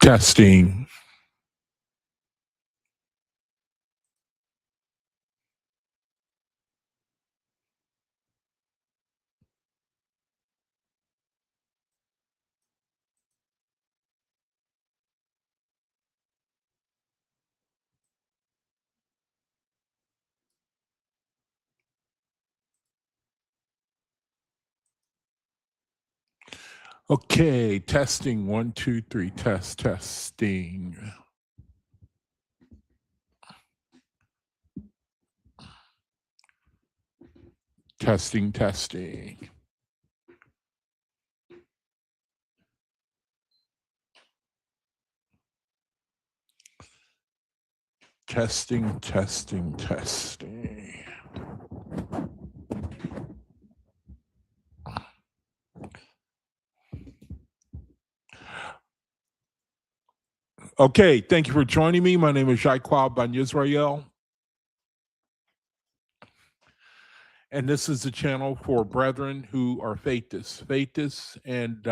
Testing. Okay, testing. 1, 2, 3. Testing. Testing. Testing. Okay, thank you for joining me. My name is Jaquab Ben Yisrael. And this is the channel for brethren who are faithists. And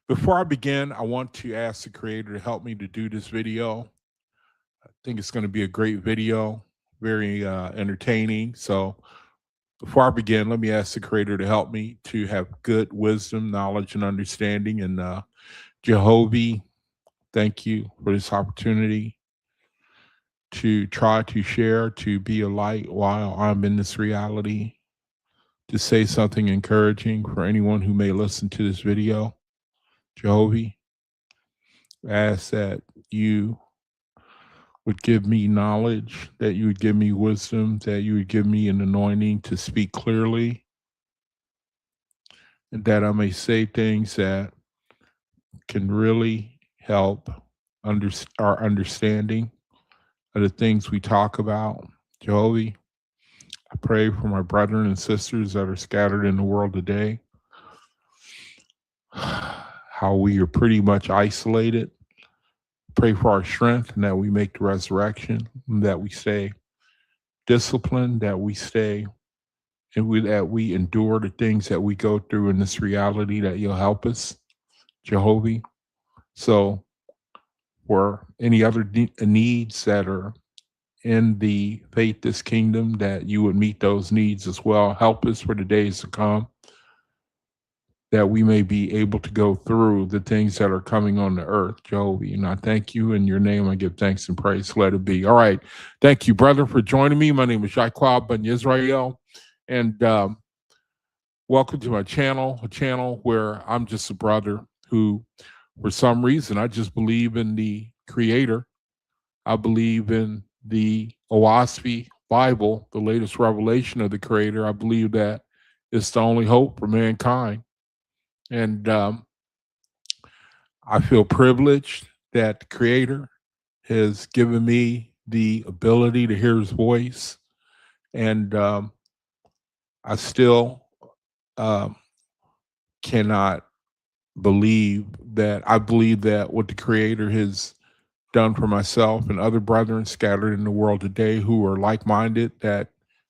before I begin, I want to ask the Creator to help me to do this video. I think it's going to be a great video, very entertaining. So before I begin, let me ask the Creator to help me to have good wisdom, knowledge, and understanding. And Jehovah, thank you for this opportunity to try to share, to be a light while I'm in this reality, to say something encouraging for anyone who may listen to this video. Jehovah, I ask that you would give me knowledge, that you would give me wisdom, that you would give me an anointing to speak clearly, and that I may say things that can really help our understanding of the things we talk about. Jehovah, I pray for my brethren and sisters that are scattered in the world today, how we are pretty much isolated. Pray for our strength and that we make the resurrection, and that we stay disciplined, that we stay and that we endure the things that we go through in this reality, that you'll help us, Jehovah. So for any other needs that are in the faithless kingdom, that you would meet those needs as well. Help us for the days to come, that we may be able to go through the things that are coming on the earth, Jehovah. And I thank you. In your name, I give thanks and praise. Let it be. All right. Thank you, brother, for joining me. My name is Jaquab Ben Yisrael. And welcome to my channel, a channel where I'm just a brother who, for some reason, I just believe in the Creator. I believe in the OAHSPE Bible, the latest revelation of the Creator. I believe that it's the only hope for mankind. And I feel privileged that the Creator has given me the ability to hear his voice. And I still cannot believe that. I believe that what the Creator has done for myself and other brethren scattered in the world today who are like-minded, that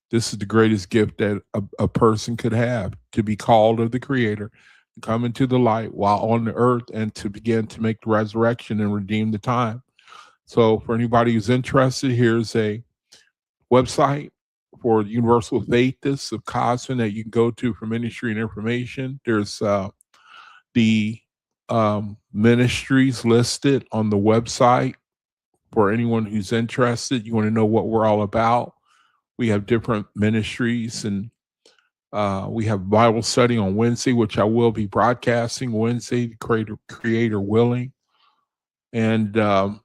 this is the greatest gift that a person could have, to be called of the Creator, to come into the light while on the earth, and to begin to make the resurrection and redeem the time. So for anybody who's interested, here's a website for the Universal Faithists of Cosman that you can go to for ministry and information. There's the ministries listed on the website for anyone who's interested. You want to know what we're all about. We have different ministries, and we have Bible study on Wednesday, which I will be broadcasting Wednesday, the Creator willing. And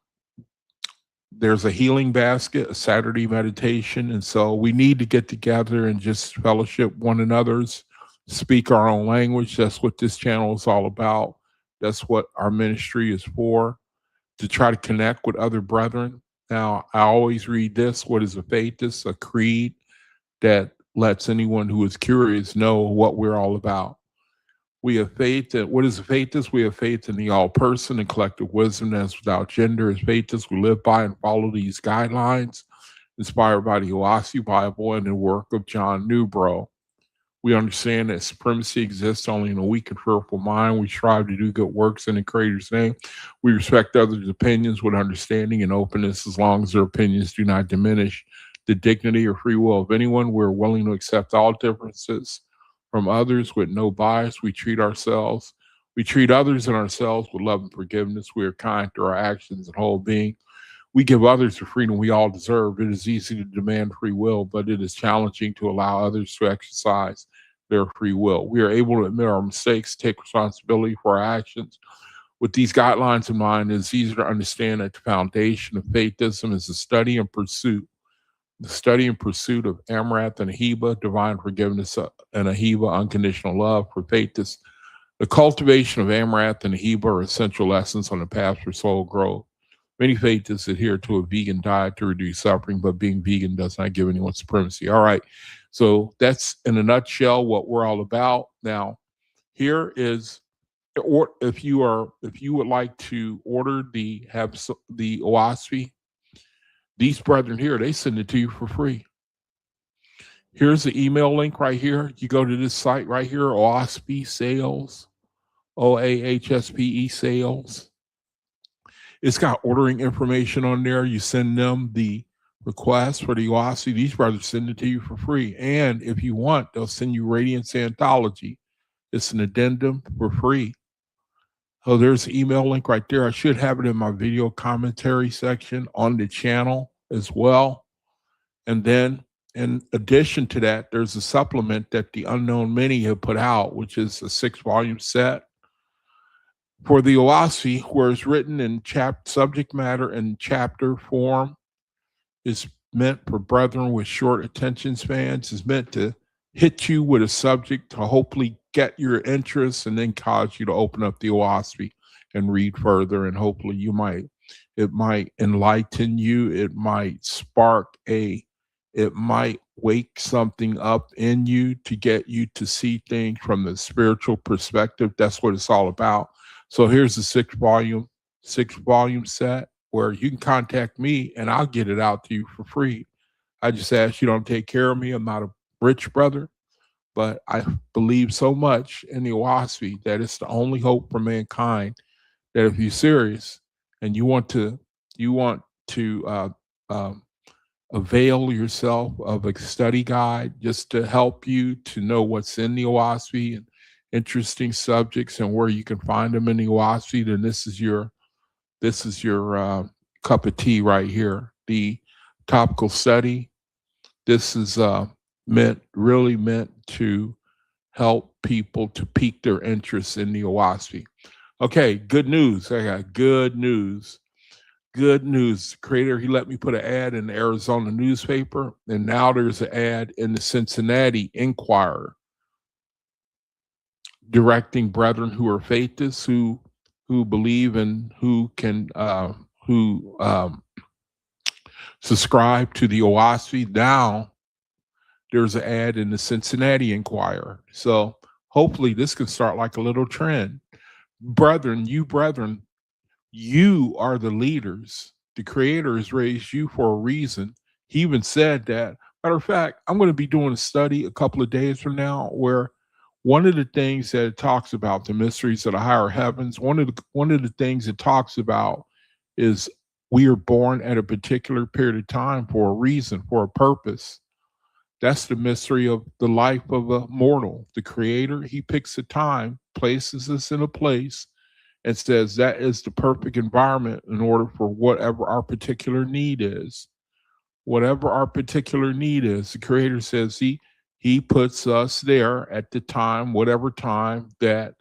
there's a healing basket, a Saturday meditation. And so we need to get together and just fellowship one another's, speak our own language. That's what this channel is all about. That's what our ministry is for, to try to connect with other brethren. Now, I always read this: what is a faithist? A creed that lets anyone who is curious know what we're all about. We have faith that what is faith is? We have faith in the all person and collective wisdom that is without gender. As faith is, we live by and follow these guidelines inspired by the OAHSPE Bible and the work of John Newbrough. We understand that supremacy exists only in a weak and fearful mind. We strive to do good works in the Creator's name. We respect others' opinions with understanding and openness as long as their opinions do not diminish the dignity or free will of anyone. We're willing to accept all differences from others with no bias. We treat others and ourselves with love and forgiveness. We are kind to our actions and whole being. We give others the freedom we all deserve. It is easy to demand free will, but it is challenging to allow others to exercise their free will. We are able to admit our mistakes, take responsibility for our actions. With these guidelines in mind, it is easier to understand that the foundation of faithism is the study and pursuit of Amrath and Aheba, divine forgiveness, and Aheba, unconditional love. For faithists, the cultivation of Amrath and Aheba are essential lessons on the path for soul growth. Many faithists adhere to a vegan diet to reduce suffering, but being vegan does not give anyone supremacy. All right, so that's in a nutshell what we're all about. Now, here is, or if you would like to order the OAHSPE, these brethren here, they send it to you for free. Here's the email link right here. You go to this site right here, OAHSPE Sales, OAHSPE Sales. It's got ordering information on there. You send them the request for the OAHSPE. These brothers send it to you for free. And if you want, they'll send you Radiance Anthology. It's an addendum for free. So there's the email link right there. I should have it in my video commentary section on the channel as well. And then in addition to that, there's a supplement that the Unknown Many have put out, which is a 6-volume set for the OAHSPE, where it's written in subject matter and chapter form. Is meant for brethren with short attention spans. Is meant to hit you with a subject to hopefully get your interest and then cause you to open up the OAHSPE and read further. And hopefully it might enlighten you. It might it might wake something up in you to get you to see things from the spiritual perspective. That's what it's all about. So here's the 6-volume set where you can contact me and I'll get it out to you for free. I just ask you don't take care of me. I'm not a rich brother, but I believe so much in the OAHSPE that it's the only hope for mankind, that if you're serious and you want to avail yourself of a study guide just to help you to know what's in the OAHSPE and interesting subjects and where you can find them in the OAHSPE, then this is your cup of tea right here. The topical study. This is really meant to help people to pique their interest in the OAHSPE. Okay, good news. I got good news. Good news. The creator, he let me put an ad in the Arizona newspaper, and now there's an ad in the Cincinnati Enquirer directing brethren who are faithists, who believe and who can subscribe to the OAHSPE. Now there's an ad in the Cincinnati Enquirer. So hopefully this can start like a little trend. Brethren, you are the leaders. The Creator has raised you for a reason. He even said that. Matter of fact, I'm going to be doing a study a couple of days from now where one of the things that it talks about, the mysteries of the higher heavens, one of the things it talks about is we are born at a particular period of time for a reason, for a purpose. That's the mystery of the life of a mortal. The Creator, he picks a time, places us in a place, and says that is the perfect environment in order for whatever our particular need is. Whatever our particular need is, the Creator says he puts us there at the time, whatever time that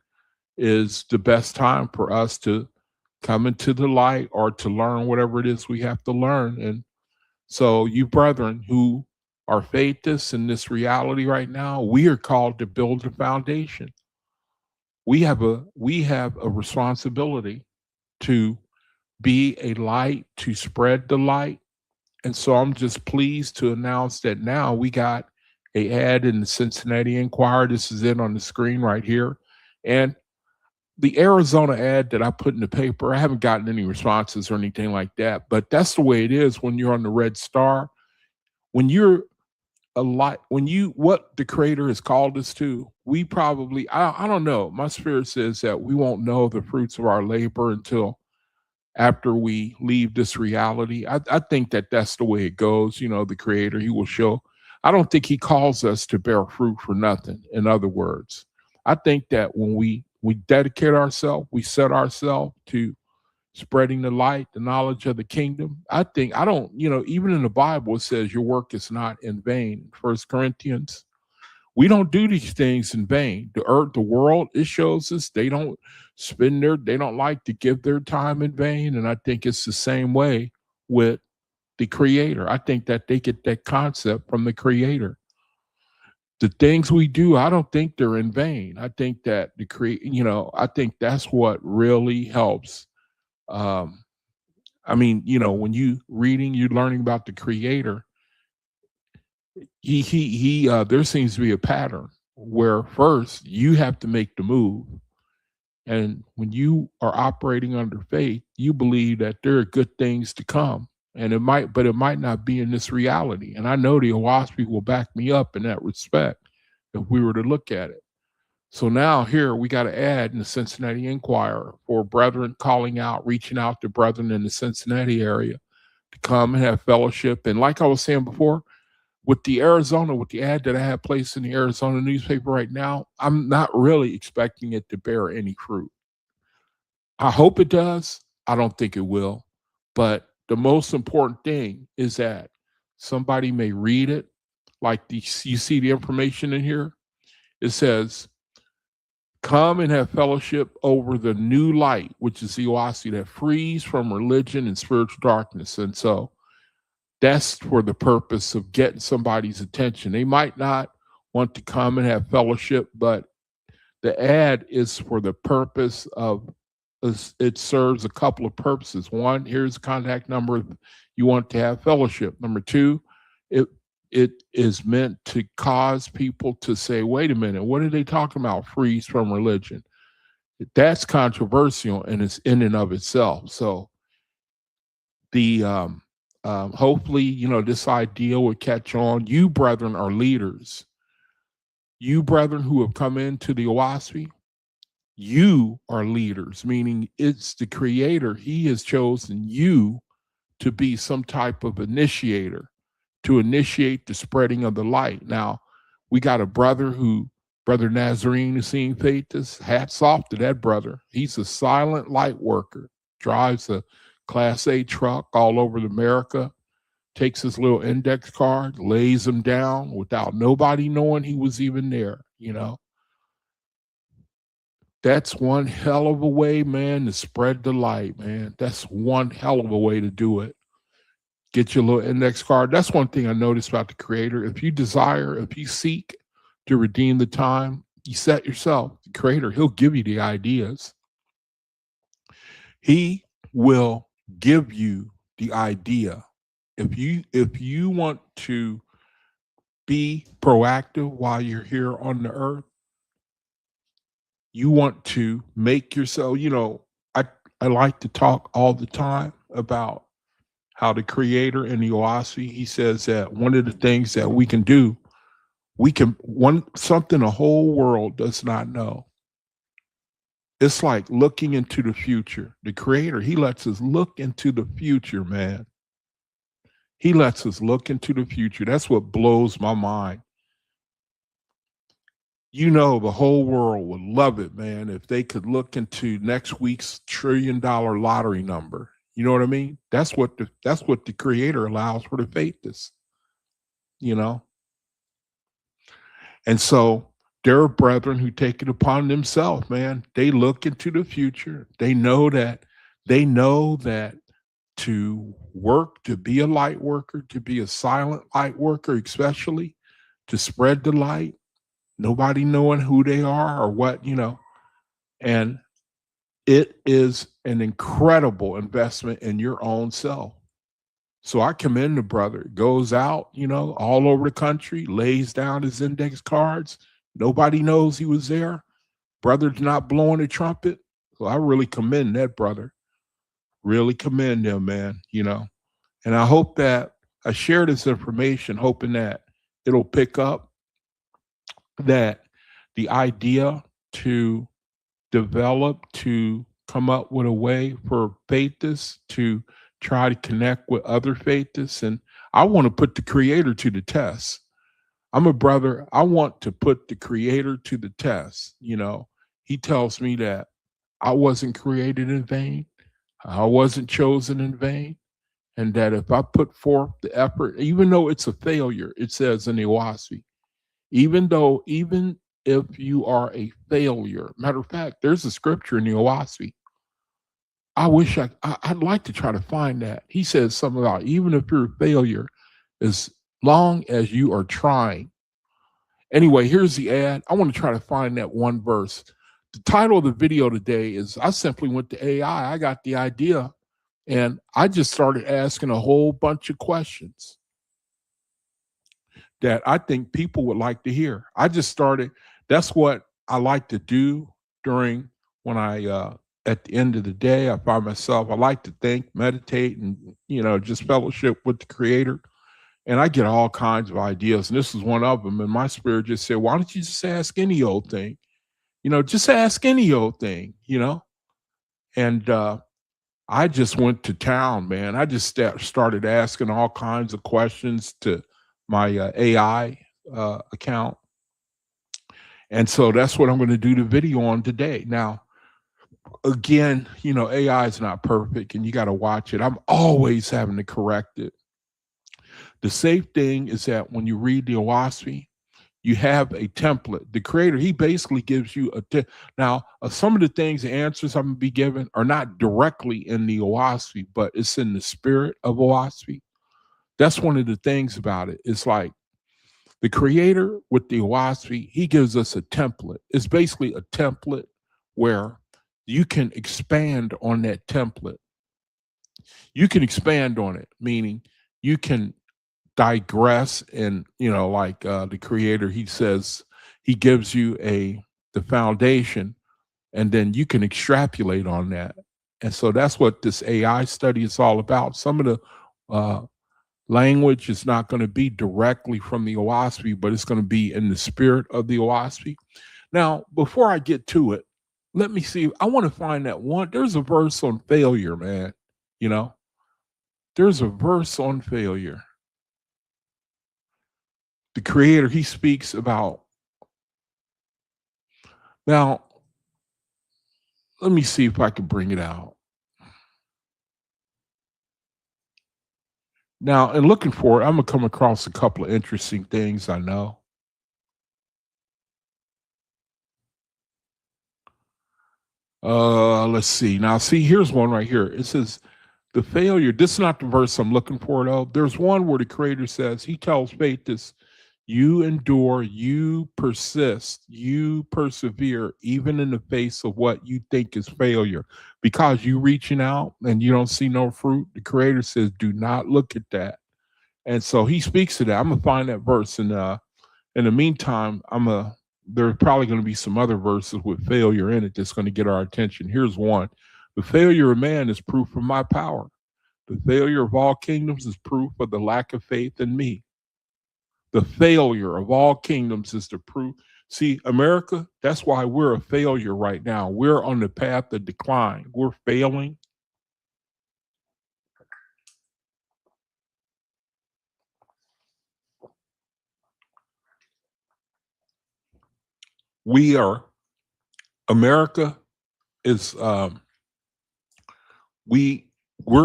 is the best time for us to come into the light or to learn whatever it is we have to learn. And so you brethren who are faithists in this reality right now, we are called to build a foundation. We have a responsibility to be a light, to spread the light. And so I'm just pleased to announce that now we got an ad in the Cincinnati Enquirer. This is it on the screen right here. And the Arizona ad that I put in the paper, I haven't gotten any responses or anything like that, but that's the way it is when you're on the red star. When you're a lot, when you, what the creator has called us to, we probably, I don't know. My spirit says that we won't know the fruits of our labor until after we leave this reality. I think that that's the way it goes. You know, the creator, he will show. I don't think he calls us to bear fruit for nothing. In other words, I think that when we dedicate ourselves, we set ourselves to spreading the light, the knowledge of the kingdom. I think, I don't, you know, even in the Bible, it says your work is not in vain. First Corinthians, we don't do these things in vain. The earth, the world, it shows us they don't they don't like to give their time in vain. And I think it's the same way with the creator. I think that they get that concept from the creator. The things we do, I don't think they're in vain. I think that I think that's what really helps. Um, I mean, you know, when you reading, you're learning about the creator. There seems to be a pattern where first you have to make the move. And when you are operating under faith, you believe that there are good things to come. And but it might not be in this reality. And I know the OAHSPE will back me up in that respect if we were to look at it. So now here we got to add in the Cincinnati Enquirer for brethren calling out, reaching out to brethren in the Cincinnati area to come and have fellowship. And like I was saying before, with the ad that I have placed in the Arizona newspaper right now, I'm not really expecting it to bear any fruit. I hope it does. I don't think it will. But the most important thing is that somebody may read it. Like you see the information in here. It says, come and have fellowship over the new light, which is the OAHSPE that frees from religion and spiritual darkness. And so that's for the purpose of getting somebody's attention. They might not want to come and have fellowship, but the ad is for the purpose of, it serves a couple of purposes. One, here's the contact number if you want to have fellowship. Number two, it is meant to cause people to say, wait a minute, what are they talking about? Freeze from religion. That's controversial and it's in and of itself. So the hopefully, you know, this idea will catch on. You brethren are leaders. You brethren who have come into the OAHSPE, you are leaders, meaning it's the creator. He has chosen you to be some type of initiator, to initiate the spreading of the light. Now, we got a brother Brother Nazarene Hussein Feitas, hats off to that brother. He's a silent light worker, drives a Class A truck all over America, takes his little index card, lays them down without nobody knowing he was even there, you know. That's one hell of a way, man, to spread the light, man. That's one hell of a way to do it. Get your little index card. That's one thing I noticed about the creator. If you seek to redeem the time, you set yourself, the creator, he'll give you the ideas. He will give you the idea. If you want to be proactive while you're here on the earth, you want to make yourself, you know, I like to talk all the time about how the creator in the OAHSPE, he says that one of the things that we can do, something the whole world does not know. It's like looking into the future. The creator, he lets us look into the future, man. He lets us look into the future. That's what blows my mind. You know, the whole world would love it, man, if they could look into next week's $1 trillion lottery number. You know what I mean? That's what the creator allows for the faithless, you know? And so there are brethren who take it upon themselves, man. They look into the future. They know that to work, to be a light worker, to be a silent light worker, especially to spread the light, nobody knowing who they are or what, you know, and it is an incredible investment in your own self. So I commend the brother, goes out, you know, all over the country, lays down his index cards. Nobody knows he was there. Brother's not blowing a trumpet. So I really commend that brother. Really commend him, man, And I hope that I share this information, hoping that it'll pick up that the idea to develop, to come up with a way for faithists to try to connect with other faithists. And I want to put the creator to the test. I'm a brother. I want to put the creator to the test. He tells me that I wasn't created in vain. I wasn't chosen in vain. And that if I put forth the effort, even though it's a failure, it says in the OAHSPE, even if you are a failure, matter of fact, there's a scripture in the OAHSPE. I wish I'd like to try to find that. He says something about even if you're a failure, as long as you are trying. Anyway, here's the ad. I want to try to find that one verse. The title of the video today is, I simply went to AI. I got the idea, and I just started asking a whole bunch of questions that I think people would like to hear. That's what I like to do during when I, at the end of the day, I find myself, I like to think, meditate, and, just fellowship with the creator. And I get all kinds of ideas. And this is one of them. And my spirit just said, why don't you just ask any old thing? Just ask any old thing, And I just went to town, man. I just started asking all kinds of questions to my AI account. And so that's what I'm going to do the video on today. Now, again, AI is not perfect and you got to watch it. I'm always having to correct it. The safe thing is that when you read the OAHSPE, you have a template. The creator, he basically gives you now, some of the things, the answers I'm going to be given are not directly in the OAHSPE, but it's in the spirit of OAHSPE. That's one of the things about it. It's like the creator with the OAHSPE, he gives us a template. It's basically a template where you can expand on that template. You can expand on it, meaning you can digress, and the creator, he says he gives you the foundation, and then you can extrapolate on that. And so that's what this AI study is all about. Some of the language is not going to be directly from the OAHSPE, but it's going to be in the spirit of the OAHSPE. Now, before I get to it, let me see. I want to find that one. There's a verse on failure, man. There's a verse on failure. The creator, he speaks about. Now, let me see if I can bring it out. Now, in looking for it, I'm going to come across a couple of interesting things, I know. Let's see. Now, see, here's one right here. It says, the failure, this is not the verse I'm looking for, though. There's one where the creator says, he tells faith this, you endure, you persist, you persevere, even in the face of what you think is failure. Because you reaching out and you don't see no fruit, the creator says, do not look at that. And so he speaks to that. I'm going to find that verse. And in the meantime, there's probably going to be some other verses with failure in it that's going to get our attention. Here's one. The failure of man is proof of my power. The failure of all kingdoms is proof of the lack of faith in me. The failure of all kingdoms is the proof. See, America, that's why we're a failure right now. We're on the path of decline. We're failing. America is, we're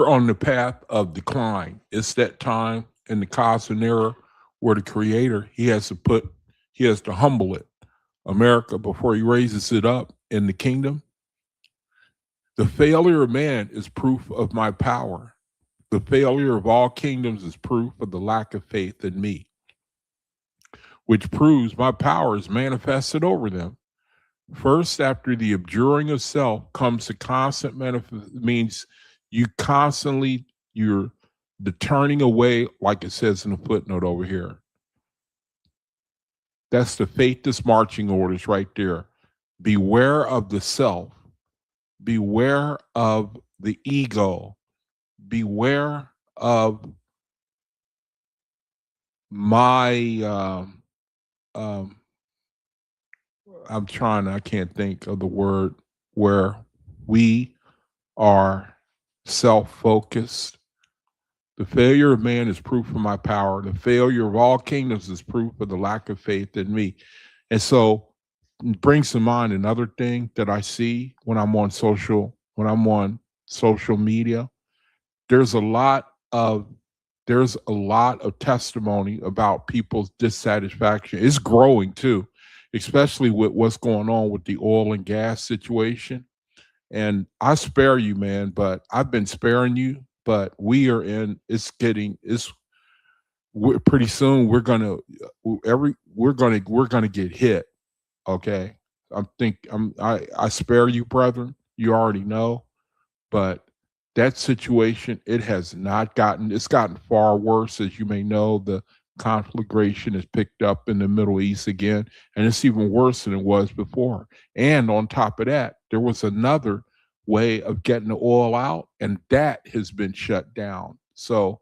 on the path of decline. It's that time in the cosmic era where the creator, he has to humble it, America, before he raises it up in the kingdom. The failure of man is proof of my power. The failure of all kingdoms is proof of the lack of faith in me, which proves my power is manifested over them. First, after the abjuring of self comes the constant means you're the turning away, like it says in the footnote over here. That's the faithless marching orders right there. Beware of the self. Beware of the ego. Beware of my um, I can't think of the word where we are self-focused. The failure of man is proof of my power. The failure of all kingdoms is proof of the lack of faith in me. And so it brings to mind another thing that I see when I'm on social media. There's a lot of there's a lot of testimony about people's dissatisfaction. It's growing too, especially with what's going on with the oil and gas situation. And I spare you, man, but I've been sparing you. But we are in. It's pretty soon. We're gonna get hit. Okay, I spare you, brethren. You already know, but that situation, it's gotten far worse. As you may know, the conflagration has picked up in the Middle East again, and it's even worse than it was before. And on top of that, there was another way of getting the oil out, and that has been shut down. So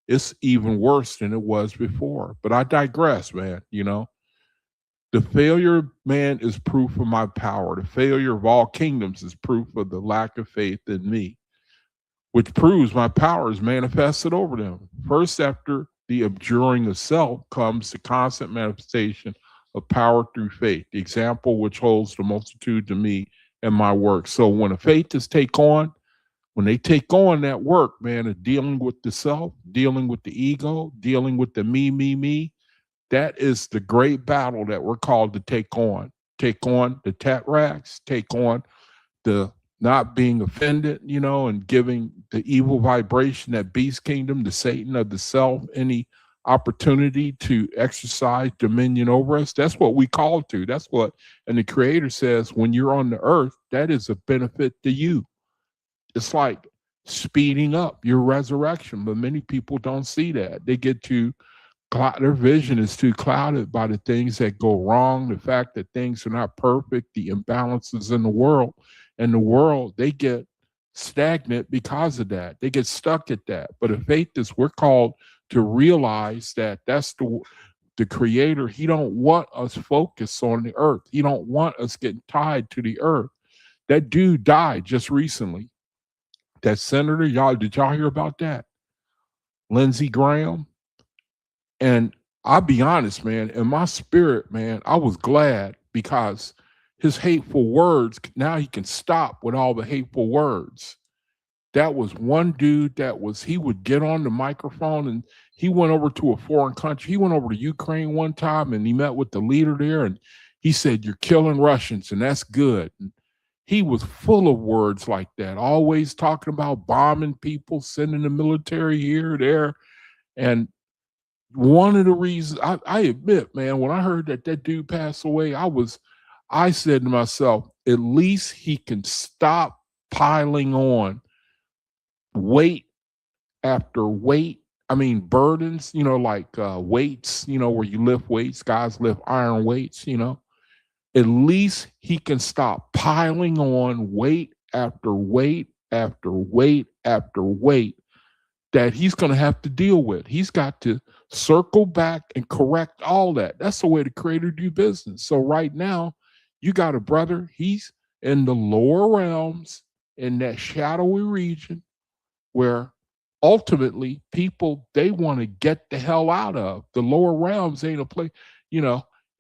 it's even worse than it was before. But I digress, man. The failure of man is proof of my power. The failure of all kingdoms is proof of the lack of faith in me, which proves my power is manifested over them. First, after the abjuring of self, comes the constant manifestation of power through faith, the example which holds the multitude to me and my work. So when a faith is when they take on that work, man, of dealing with the self, dealing with the ego, dealing with the me, that is the great battle that we're called to take on. Take on the tetracts, take on the not being offended, and giving the evil vibration, that beast kingdom, the Satan of the self, any opportunity to exercise dominion over us. That's what we call to. And the Creator says, when you're on the earth, that is a benefit to you. It's like speeding up your resurrection, but many people don't see that. They get their vision is too clouded by the things that go wrong, the fact that things are not perfect, the imbalances in the world. And the world, they get stagnant because of that. They get stuck at that. But in faith, we're called to realize that that's the Creator. He don't want us focused on the earth. He don't want us getting tied to the earth. That dude died just recently. That senator, did y'all hear about that? Lindsey Graham. And I'll be honest, man, in my spirit, man, I was glad because his hateful words, now he can stop with all the hateful words. That was one dude he would get on the microphone, and he went over to a foreign country. He went over to Ukraine one time and he met with the leader there, and he said, "You're killing Russians, and that's good." And he was full of words like that, always talking about bombing people, sending the military here, there. And one of the reasons I admit, man, when I heard that dude passed away, I said to myself, at least he can stop piling on weight after weight. I mean, burdens, like weights, where you lift weights, guys lift iron weights, at least he can stop piling on weight after weight after weight after weight that he's going to have to deal with. He's got to circle back and correct all that. That's the way the Creator do business. So right now, you got a brother, he's in the lower realms, in that shadowy region where ultimately people, they want to get the hell out of. The lower realms ain't a place,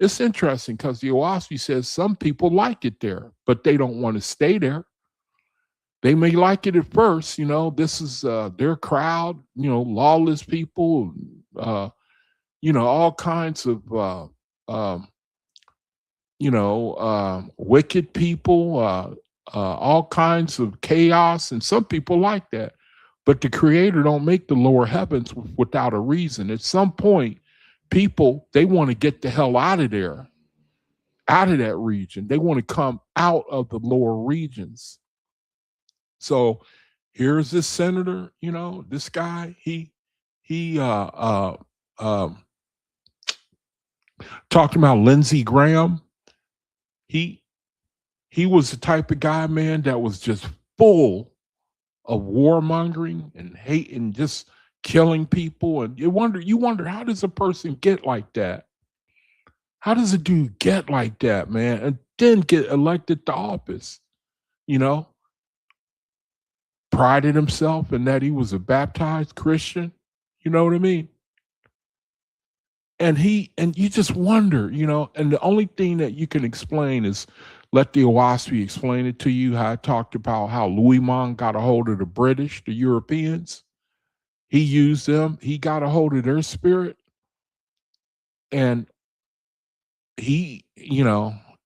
it's interesting because the OAHSPE says some people like it there, but they don't want to stay there. They may like it at first, this is their crowd, lawless people, all kinds of, wicked people, all kinds of chaos. And some people like that. But the Creator don't make the lower heavens without a reason. At some point, people, they want to get the hell out of there, out of that region. They want to come out of the lower regions. So here's this senator, this guy, he talking about Lindsey Graham. he was the type of guy, man, that was just full of warmongering and hate and just killing people. And you wonder, how does a person get like that? How does a dude get like that, man, and then get elected to office? You know, prided himself in that he was a baptized Christian. You know what I mean? And you just wonder, and the only thing that you can explain is let the OAHSPE explain it to you. How I talked about how Louis Mon got a hold of the British, the Europeans. He used them. He got a hold of their spirit, and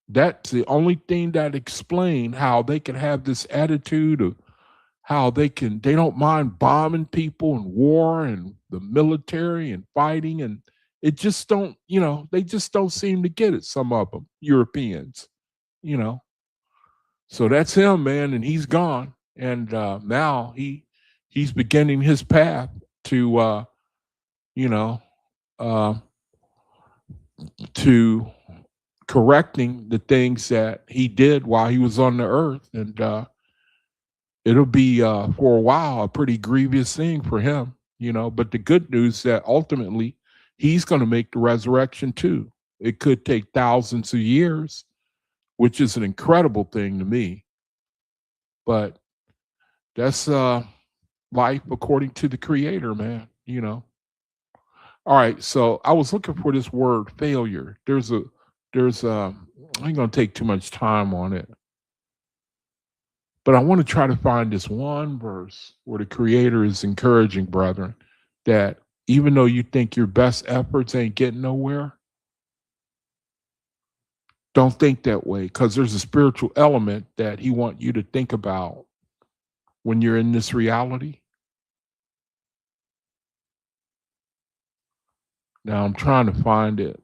that's the only thing that explained how they can have this attitude of how they don't mind bombing people and war and the military and fighting, and it just don't, they just don't seem to get it, some of them, Europeans, you know. So that's him, man, and he's gone. And now he's beginning his path to you know, uh to correcting the things that he did while he was on the earth. And it'll be for a while a pretty grievous thing for him, but the good news that ultimately he's going to make the resurrection too. It could take thousands of years, which is an incredible thing to me, but that's life according to the creator, man. All right, so I was looking for this word failure. There's I ain't gonna take too much time on it, but I want to try to find this one verse where the creator is encouraging brethren that even though you think your best efforts ain't getting nowhere, don't think that way, because there's a spiritual element that he wants you to think about when you're in this reality. Now I'm trying to find it.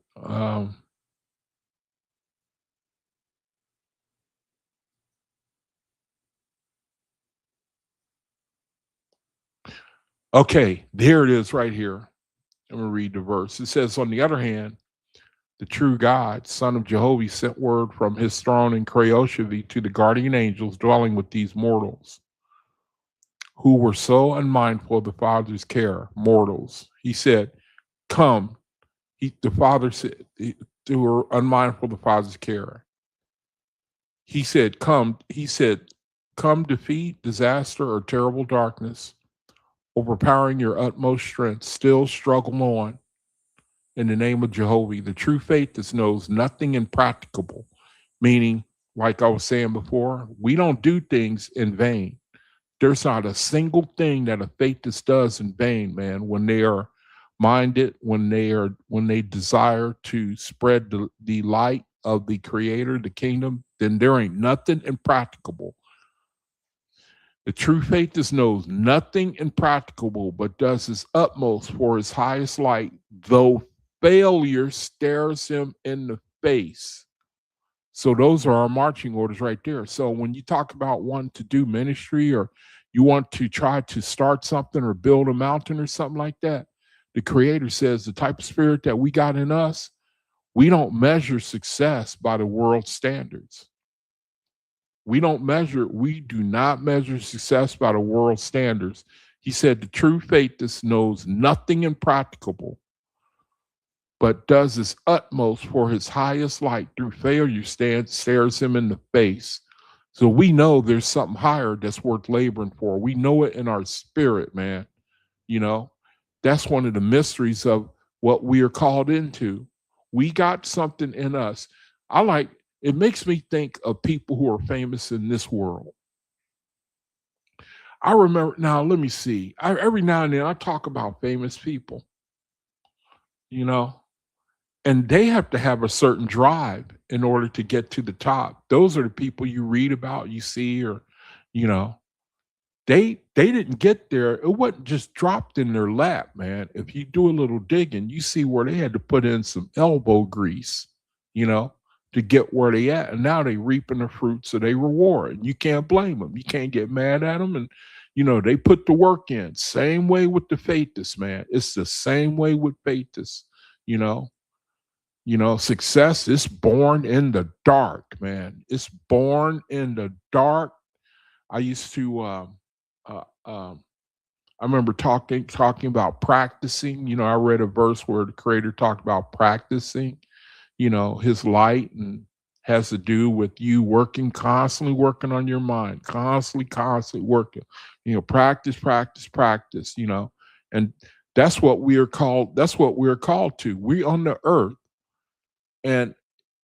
Okay, here it is right here. I'm going to read the verse. It says, on the other hand, the true God, Son of Jehovah, sent word from his throne in Creoshavy to the guardian angels dwelling with these mortals, who were so unmindful of the Father's care, mortals. He said, come. The Father said, they were unmindful of the Father's care. He said, come. He said, come defeat disaster or terrible darkness, overpowering your utmost strength, still struggle on in the name of Jehovah. The true faith that knows nothing impracticable, meaning, like I was saying before, we don't do things in vain. There's not a single thing that a faithist does in vain, man, when they are minded, when they desire to spread the light of the creator, the kingdom, then there ain't nothing impracticable. The true faithist knows nothing impracticable, but does his utmost for his highest light, though failure stares him in the face. So those are our marching orders right there. So when you talk about wanting to do ministry, or you want to try to start something or build a mountain or something like that, the creator says the type of spirit that we got in us, we don't measure success by the world standards. We do not measure success by the world standards. He said the true faithist knows nothing impracticable, but does his utmost for his highest light. Through failure stares him in the face. So we know there's something higher that's worth laboring for. We know it in our spirit, man. That's one of the mysteries of what we are called into. We got something in us. It makes me think of people who are famous in this world. I remember, now let me see. Every now and then I talk about famous people, and they have to have a certain drive in order to get to the top. Those are the people you read about, you see, or, they didn't get there. It wasn't just dropped in their lap, man. If you do a little digging, you see where they had to put in some elbow grease, to get where they at. And now they reaping the fruits of their reward. And you can't blame them. You can't get mad at them. And, they put the work in. Same way with the faithists, man. It's the same way with faithists, Success is born in the dark, man. It's born in the dark. I used to, uh, um, I remember talking about practicing. I read a verse where the Creator talked about practicing, His light, and has to do with you constantly working on your mind, constantly working. Practice, practice, practice. And that's what we are called. That's what we're called to. We on the earth, and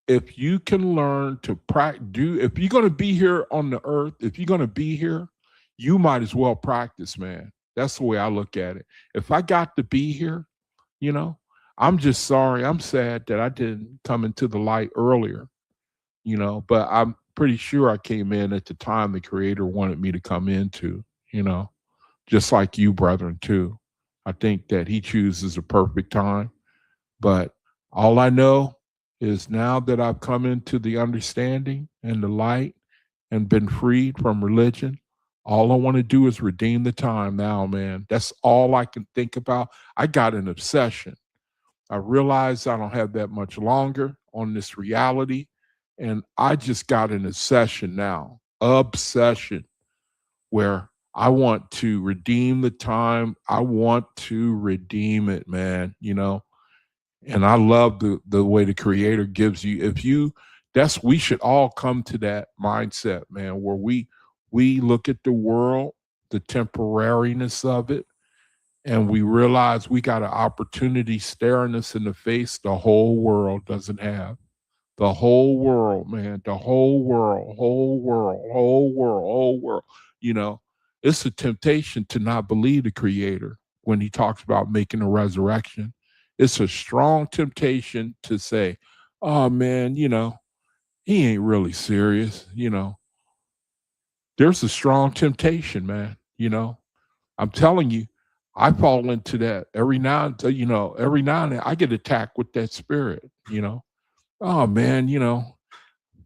if you can learn to if you're going to be here on the earth, if you're going to be here, you might as well practice, man. That's the way I look at it. If I got to be here, you know, I'm just sorry. I'm sad that I didn't come into the light earlier, but I'm pretty sure I came in at the time the Creator wanted me to come into, just like you, brethren, too. I think that He chooses a perfect time. But all I know is now that I've come into the understanding and the light and been freed from religion, all I want to do is redeem the time now, man. That's all I can think about. I got an obsession. I realize I don't have that much longer on this reality. And I just got an obsession now, where I want to redeem the time. I want to redeem it, man, And I love the way the Creator gives you. We should all come to that mindset, man, where we look at the world, the temporariness of it, and we realize we got an opportunity staring us in the face the whole world doesn't have. The whole world, man, the whole world, whole world, whole world, whole world. It's a temptation to not believe the Creator when He talks about making a resurrection. It's a strong temptation to say, oh, man, He ain't really serious. There's a strong temptation, man. I'm telling you, I fall into that every now and then I get attacked with that spirit, Oh, man,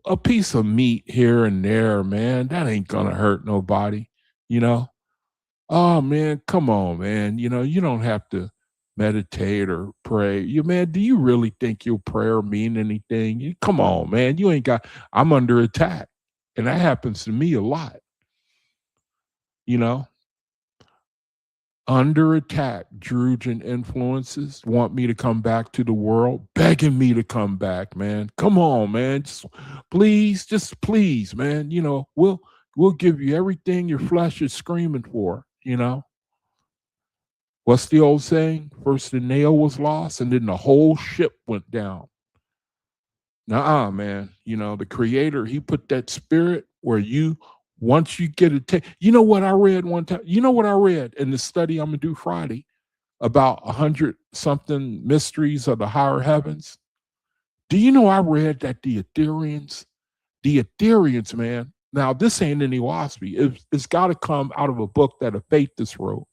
a piece of meat here and there, man, that ain't going to hurt nobody, Oh, man, come on, man. You don't have to meditate or pray. Man, do you really think your prayer mean anything? Come on, man. I'm under attack. And that happens to me a lot. Under attack, Druidian influences want me to come back to the world, begging me to come back, man. Come on, man. Just please, man. We'll give you everything your flesh is screaming for, What's the old saying? First the nail was lost, and then the whole ship went down. Nuh-uh, man. The Creator, He put that spirit where once you get it, you know what I read one time? You know what I read in the study I'm going to do Friday about 100-something mysteries of the higher heavens? Do you know I read that the Ethereans, man, now this ain't any OAHSPE. It's got to come out of a book that a faithist wrote.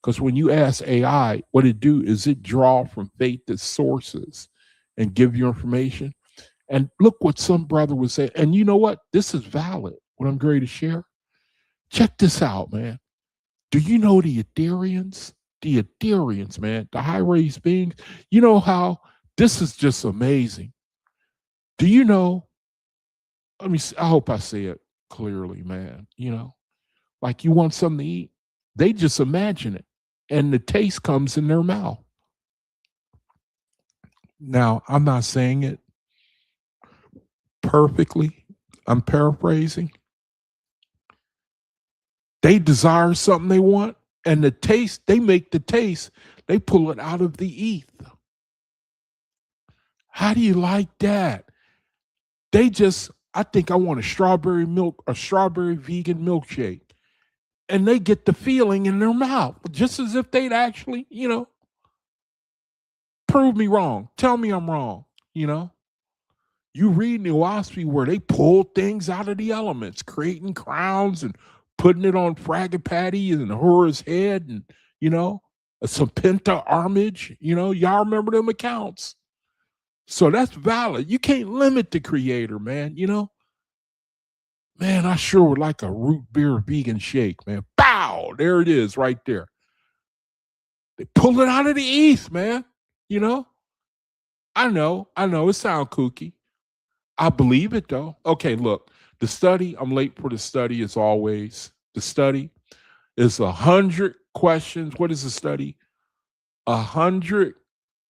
Because when you ask AI, what it do is it draw from faithist sources and give you information. And look what some brother was saying. And you know what? This is valid, what I'm going to share. Check this out, man. Do you know the Ethereans? The Ethereans, man, the high-raised beings. You know how this is just amazing. Do you know? I hope I say it clearly, man. Like you want something to eat, they just imagine it, and the taste comes in their mouth. Now, I'm not saying it perfectly. I'm paraphrasing. They desire something they want, and the taste, they make the taste, they pull it out of the ether. How do you like that? I think I want a strawberry vegan milkshake. And they get the feeling in their mouth, just as if they'd actually, prove me wrong. Tell me I'm wrong, You read in the OAHSPE where they pull things out of the elements, creating crowns and putting it on Fraggle Patty and Hora's head and, some Penta armage, y'all remember them accounts. So that's valid. You can't limit the Creator, man, Man, I sure would like a root beer vegan shake, man. Bow! There it is right there. They pull it out of the east, man, I know, it sounds kooky. I believe it though. Okay, look, the study, I'm late for the study as always. The study is 100 questions. What is the study? 100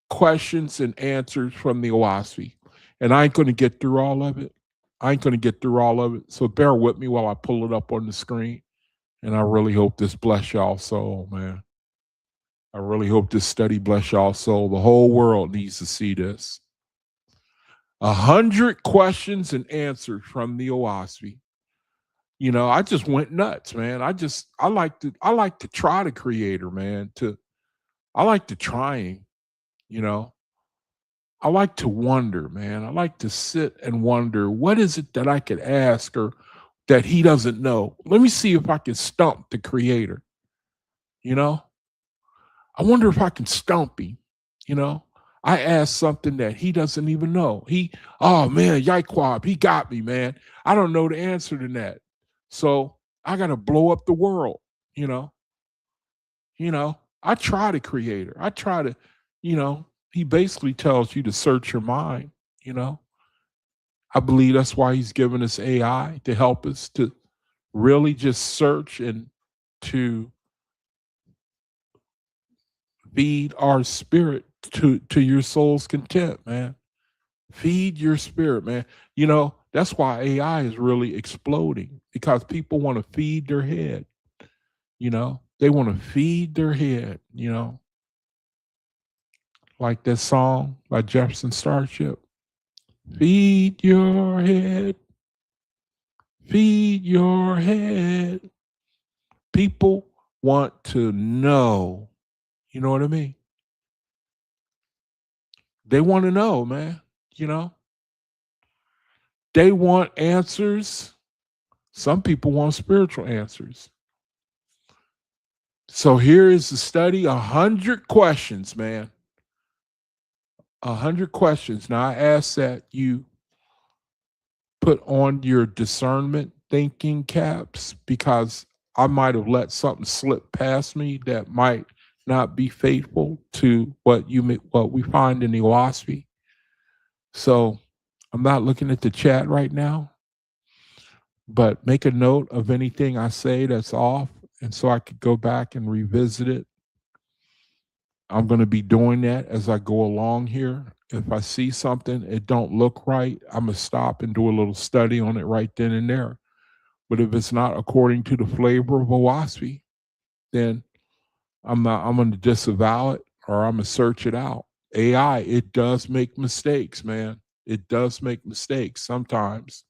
questions and answers from the OAHSPE. And I ain't going to get through all of it. So bear with me while I pull it up on the screen. And I really hope this bless y'all soul, man. I really hope this study bless y'all soul. The whole world needs to see this. 100 questions and answers from the OAHSPE. You know, I just went nuts, man. I like to try the creator, man. I like to try him, you know. I like to wonder, man. I like to sit and wonder, what is it that I could ask or that he doesn't know? Let me see if I can stump the creator. You know, I wonder if I can stump him. You know, I asked something that he doesn't even know. Oh man, Yiquab, he got me, man. I don't know the answer to that. So I got to blow up the world, you know. I try the creator. I try to, he basically tells you to search your mind, you know. I believe that's why he's given us AI to help us to really just search and to feed our spirit to your soul's content, man. Feed your spirit, man. You know, that's why AI is really exploding, because people want to feed their head, you know. They want to feed their head, you know. Like that song by Jefferson Starship. Feed your head. Feed your head. People want to know. You know what I mean? They want to know, man. You know? They want answers. Some people want spiritual answers. So here is the study, 100 questions, man. 100 questions. Now, I ask that you put on your discernment thinking caps, because I might have let something slip past me that might not be faithful to what we find in the OAHSPE. So I'm not looking at the chat right now, but make a note of anything I say that's off, and so I could go back and revisit it. I'm going to be doing that as I go along here. If I see something, it don't look right, I'm going to stop and do a little study on it right then and there. But if it's not according to the flavor of OAHSPE, then I'm going to disavow it, or I'm going to search it out. AI, it does make mistakes, man. It does make mistakes sometimes.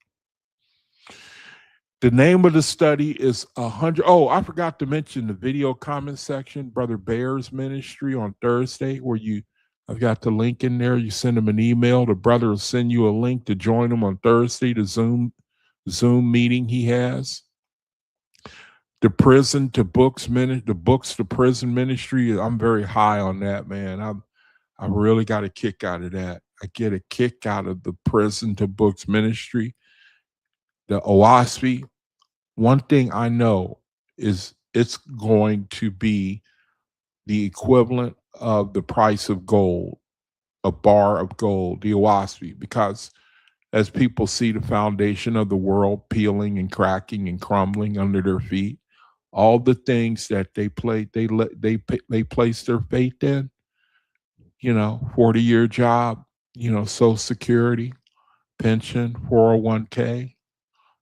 The name of the study is 100. Oh, I forgot to mention the video comment section, Brother Bear's ministry on Thursday, where I've got the link in there. You send him an email. The brother will send you a link to join him on Thursday, the Zoom meeting he has. The prison to books the books to prison ministry. I'm very high on that, man. I really got a kick out of that. I get a kick out of the prison to books ministry. The OAHSPE. One thing I know is it's going to be the equivalent of the price of gold, a bar of gold, the OAHSPE, because as people see the foundation of the world peeling and cracking and crumbling under their feet, all the things that they place their faith in, 40-year job, Social Security, pension, 401k,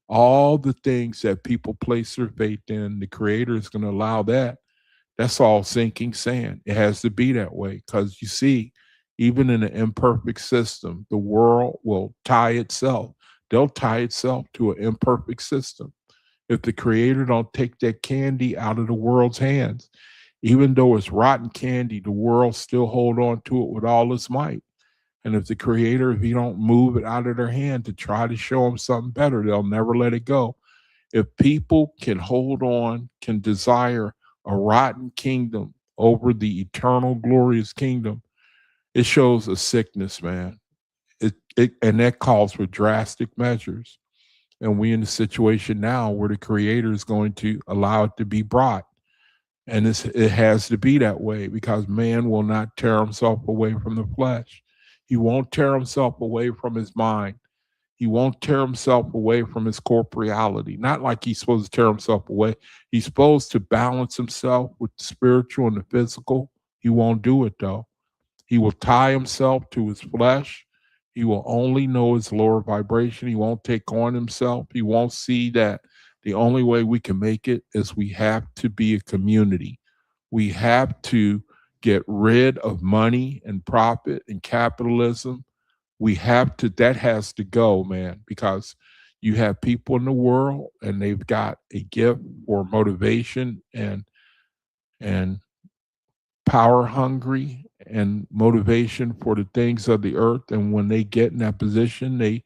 all the things that people place their faith in, the creator is going to allow that. That's all sinking sand. It has to be that way, because you see, even in an imperfect system, the world will tie itself. They'll tie itself to an imperfect system. If the creator don't take that candy out of the world's hands, even though it's rotten candy, the world still hold on to it with all its might. And if the creator, if he don't move it out of their hand to try to show them something better, they'll never let it go. If people can hold on, can desire a rotten kingdom over the eternal, glorious kingdom, it shows a sickness, man. And that calls for drastic measures. And we're in a situation now where the creator is going to allow it to be brought. And it has to be that way, because man will not tear himself away from the flesh. He won't tear himself away from his mind. He won't tear himself away from his corporeality. Not like he's supposed to tear himself away. He's supposed to balance himself with the spiritual and the physical. He won't do it though. He will tie himself to his flesh. He will only know his lower vibration. He won't take on himself. He won't see that the only way we can make it is we have to be a community. We have to get rid of money and profit and capitalism. We have to, that has to go, man, because you have people in the world and they've got a gift or motivation and power hungry and motivation for the things of the earth. And when they get in that position, they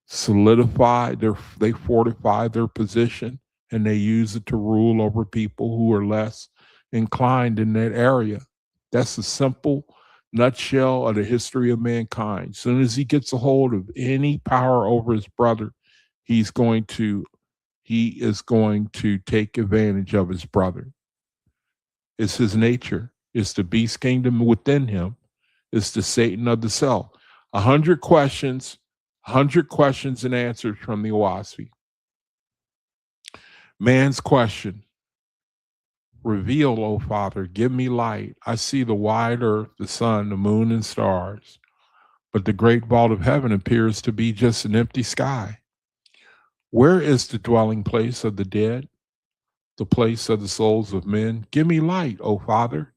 solidify they fortify their position, and they use it to rule over people who are less inclined in that area. That's a simple nutshell of the history of mankind. As soon as he gets a hold of any power over his brother, he is going to take advantage of his brother. It's his nature. It's the beast kingdom within him. It's the Satan of the self. 100 questions and answers from the OAHSPE. Man's question. Reveal, O Father, give me light. I see the wide earth, the sun, the moon, and stars, but the great vault of heaven appears to be just an empty sky. Where is the dwelling place of the dead, the place of the souls of men? Give me light, O Father.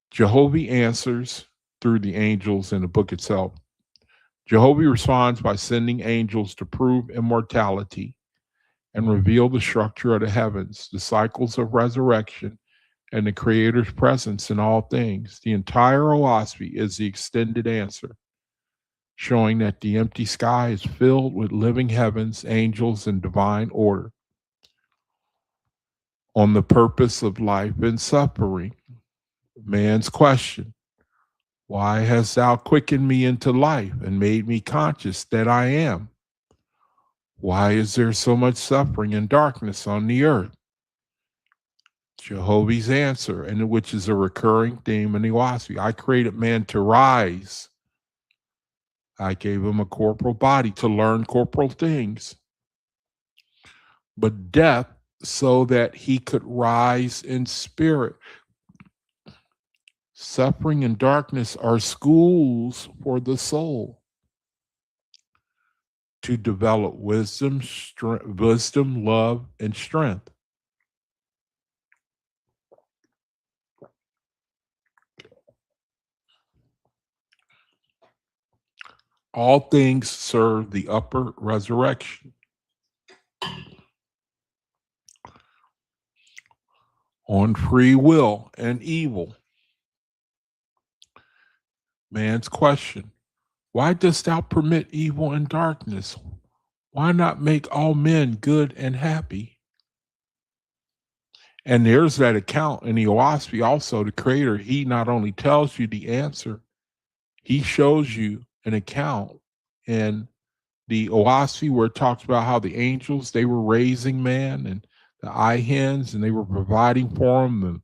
Jehovah answers through the angels in the book itself. Jehovah responds by sending angels to prove immortality and reveal the structure of the heavens, the cycles of resurrection, and the Creator's presence in all things. The entire OAHSPE is the extended answer, showing that the empty sky is filled with living heavens, angels, and divine order. On the purpose of life and suffering, man's question. Why hast thou quickened me into life and made me conscious that I am? Why is there so much suffering and darkness on the earth? Jehovah's answer, and which is a recurring theme in the OAHSPE. I created man to rise. I gave him a corporal body to learn corporal things, but death so that he could rise in spirit. Suffering and darkness are schools for the soul to develop wisdom, love, and strength. All things serve the upper resurrection. On free will and evil. Man's question. Why dost thou permit evil and darkness? Why not make all men good and happy? And there's that account in the OAHSPE also, the Creator. He not only tells you the answer, he shows you an account in the OAHSPE where it talks about how the angels, they were raising man, and the eye hens, and they were providing for him, and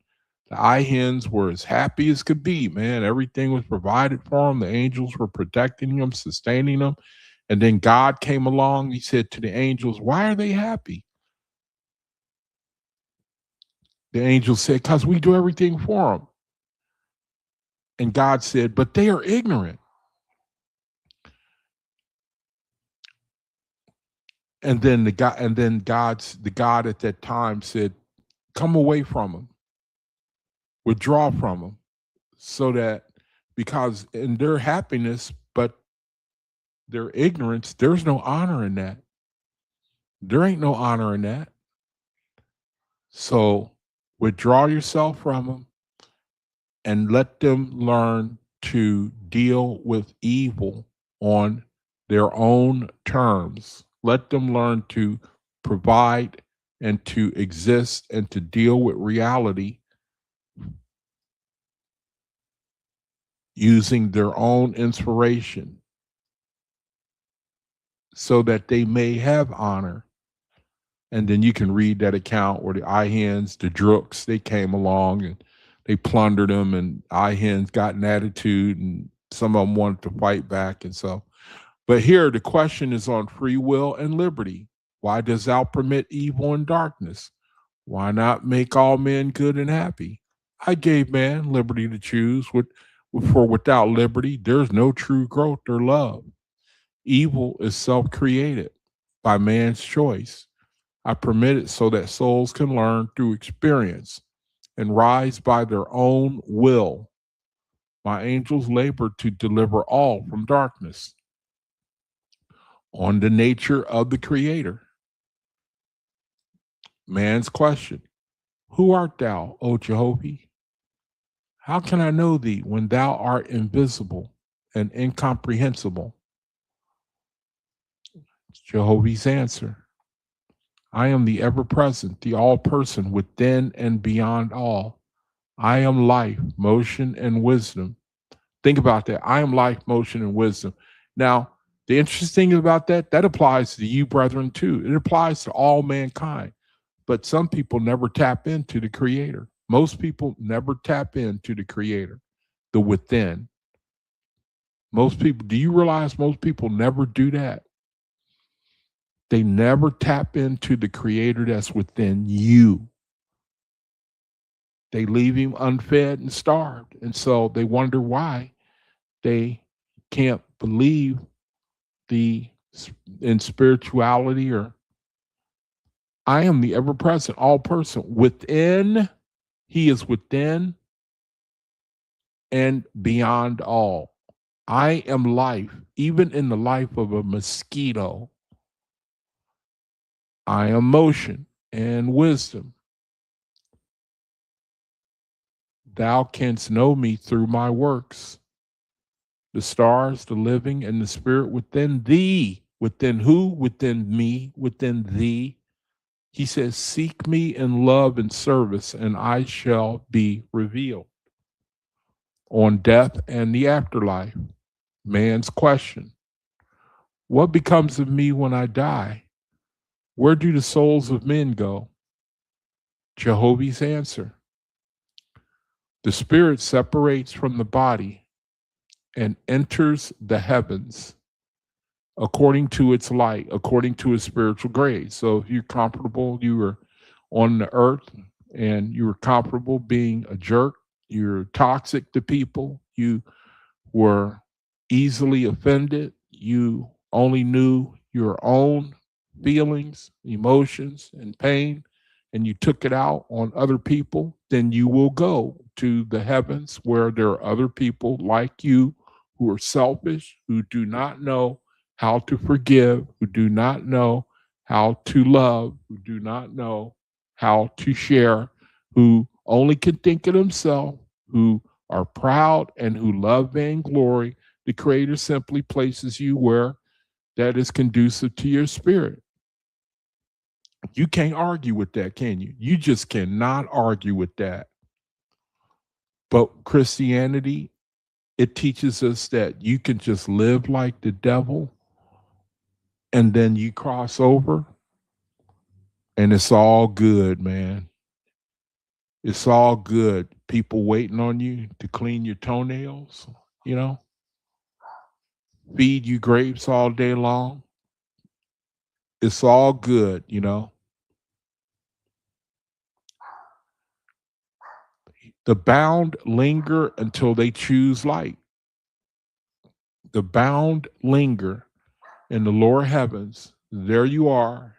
the eye hens were as happy as could be, man. Everything was provided for them. The angels were protecting them, sustaining them. And then God came along. He said to the angels, why are they happy? The angels said, because we do everything for them. And God said, but they are ignorant. And then the God at that time said, come away from them. Withdraw from them, so that, because in their happiness, but their ignorance, there's no honor in that. There ain't no honor in that. So withdraw yourself from them and let them learn to deal with evil on their own terms. Let them learn to provide and to exist and to deal with reality using their own inspiration, so that they may have honor. And then you can read that account where the eye hens, the drooks, they came along and they plundered them, and hens got an attitude, and some of them wanted to fight back. And so, but here the question is on free will and liberty. Why does thou permit evil and darkness? Why not make all men good and happy? I gave man liberty to choose, for without liberty, there's no true growth or love. Evil is self-created by man's choice. I permit it so that souls can learn through experience and rise by their own will. My angels labor to deliver all from darkness. On the nature of the Creator. Man's question: who art thou, O Jehovah? How can I know thee when thou art invisible and incomprehensible? Jehovah's answer: I am the ever-present, the all-person, within and beyond all. I am life, motion, and wisdom. Think about that. I am life, motion, and wisdom. Now, the interesting thing about that applies to you, brethren, too. It applies to all mankind. But some people never tap into the Creator. Most people never tap into the Creator, the within. Most people, do you realize most people never do that? They never tap into the Creator that's within you. They leave him unfed and starved. And so they wonder why they can't believe in spirituality. Or I am the ever-present, all-person. Within, he is within and beyond all. I am life, even in the life of a mosquito. I am motion and wisdom. Thou canst know me through my works. The stars, the living, and the spirit within thee. Within who? Within me, within thee. He says, seek me in love and service, and I shall be revealed. On death and the afterlife. Man's question: what becomes of me when I die? Where do the souls of men go? Jehovah's answer: the spirit separates from the body and enters the heavens according to its light, according to its spiritual grade. So if you're comfortable, you were on the earth and you were comfortable being a jerk, you're toxic to people, you were easily offended, you only knew your own feelings, emotions, and pain, and you took it out on other people, then you will go to the heavens where there are other people like you who are selfish, who do not know how to forgive, who do not know how to love, who do not know how to share, who only can think of themselves, who are proud and who love vainglory. The Creator simply places you where that is conducive to your spirit. You can't argue with that, can you? You just cannot argue with that. But Christianity, it teaches us that you can just live like the devil and then you cross over and it's all good, man. It's all good. People waiting on you to clean your toenails, feed you grapes all day long. It's all good, The bound linger until they choose light. The bound linger in the lower heavens. There you are.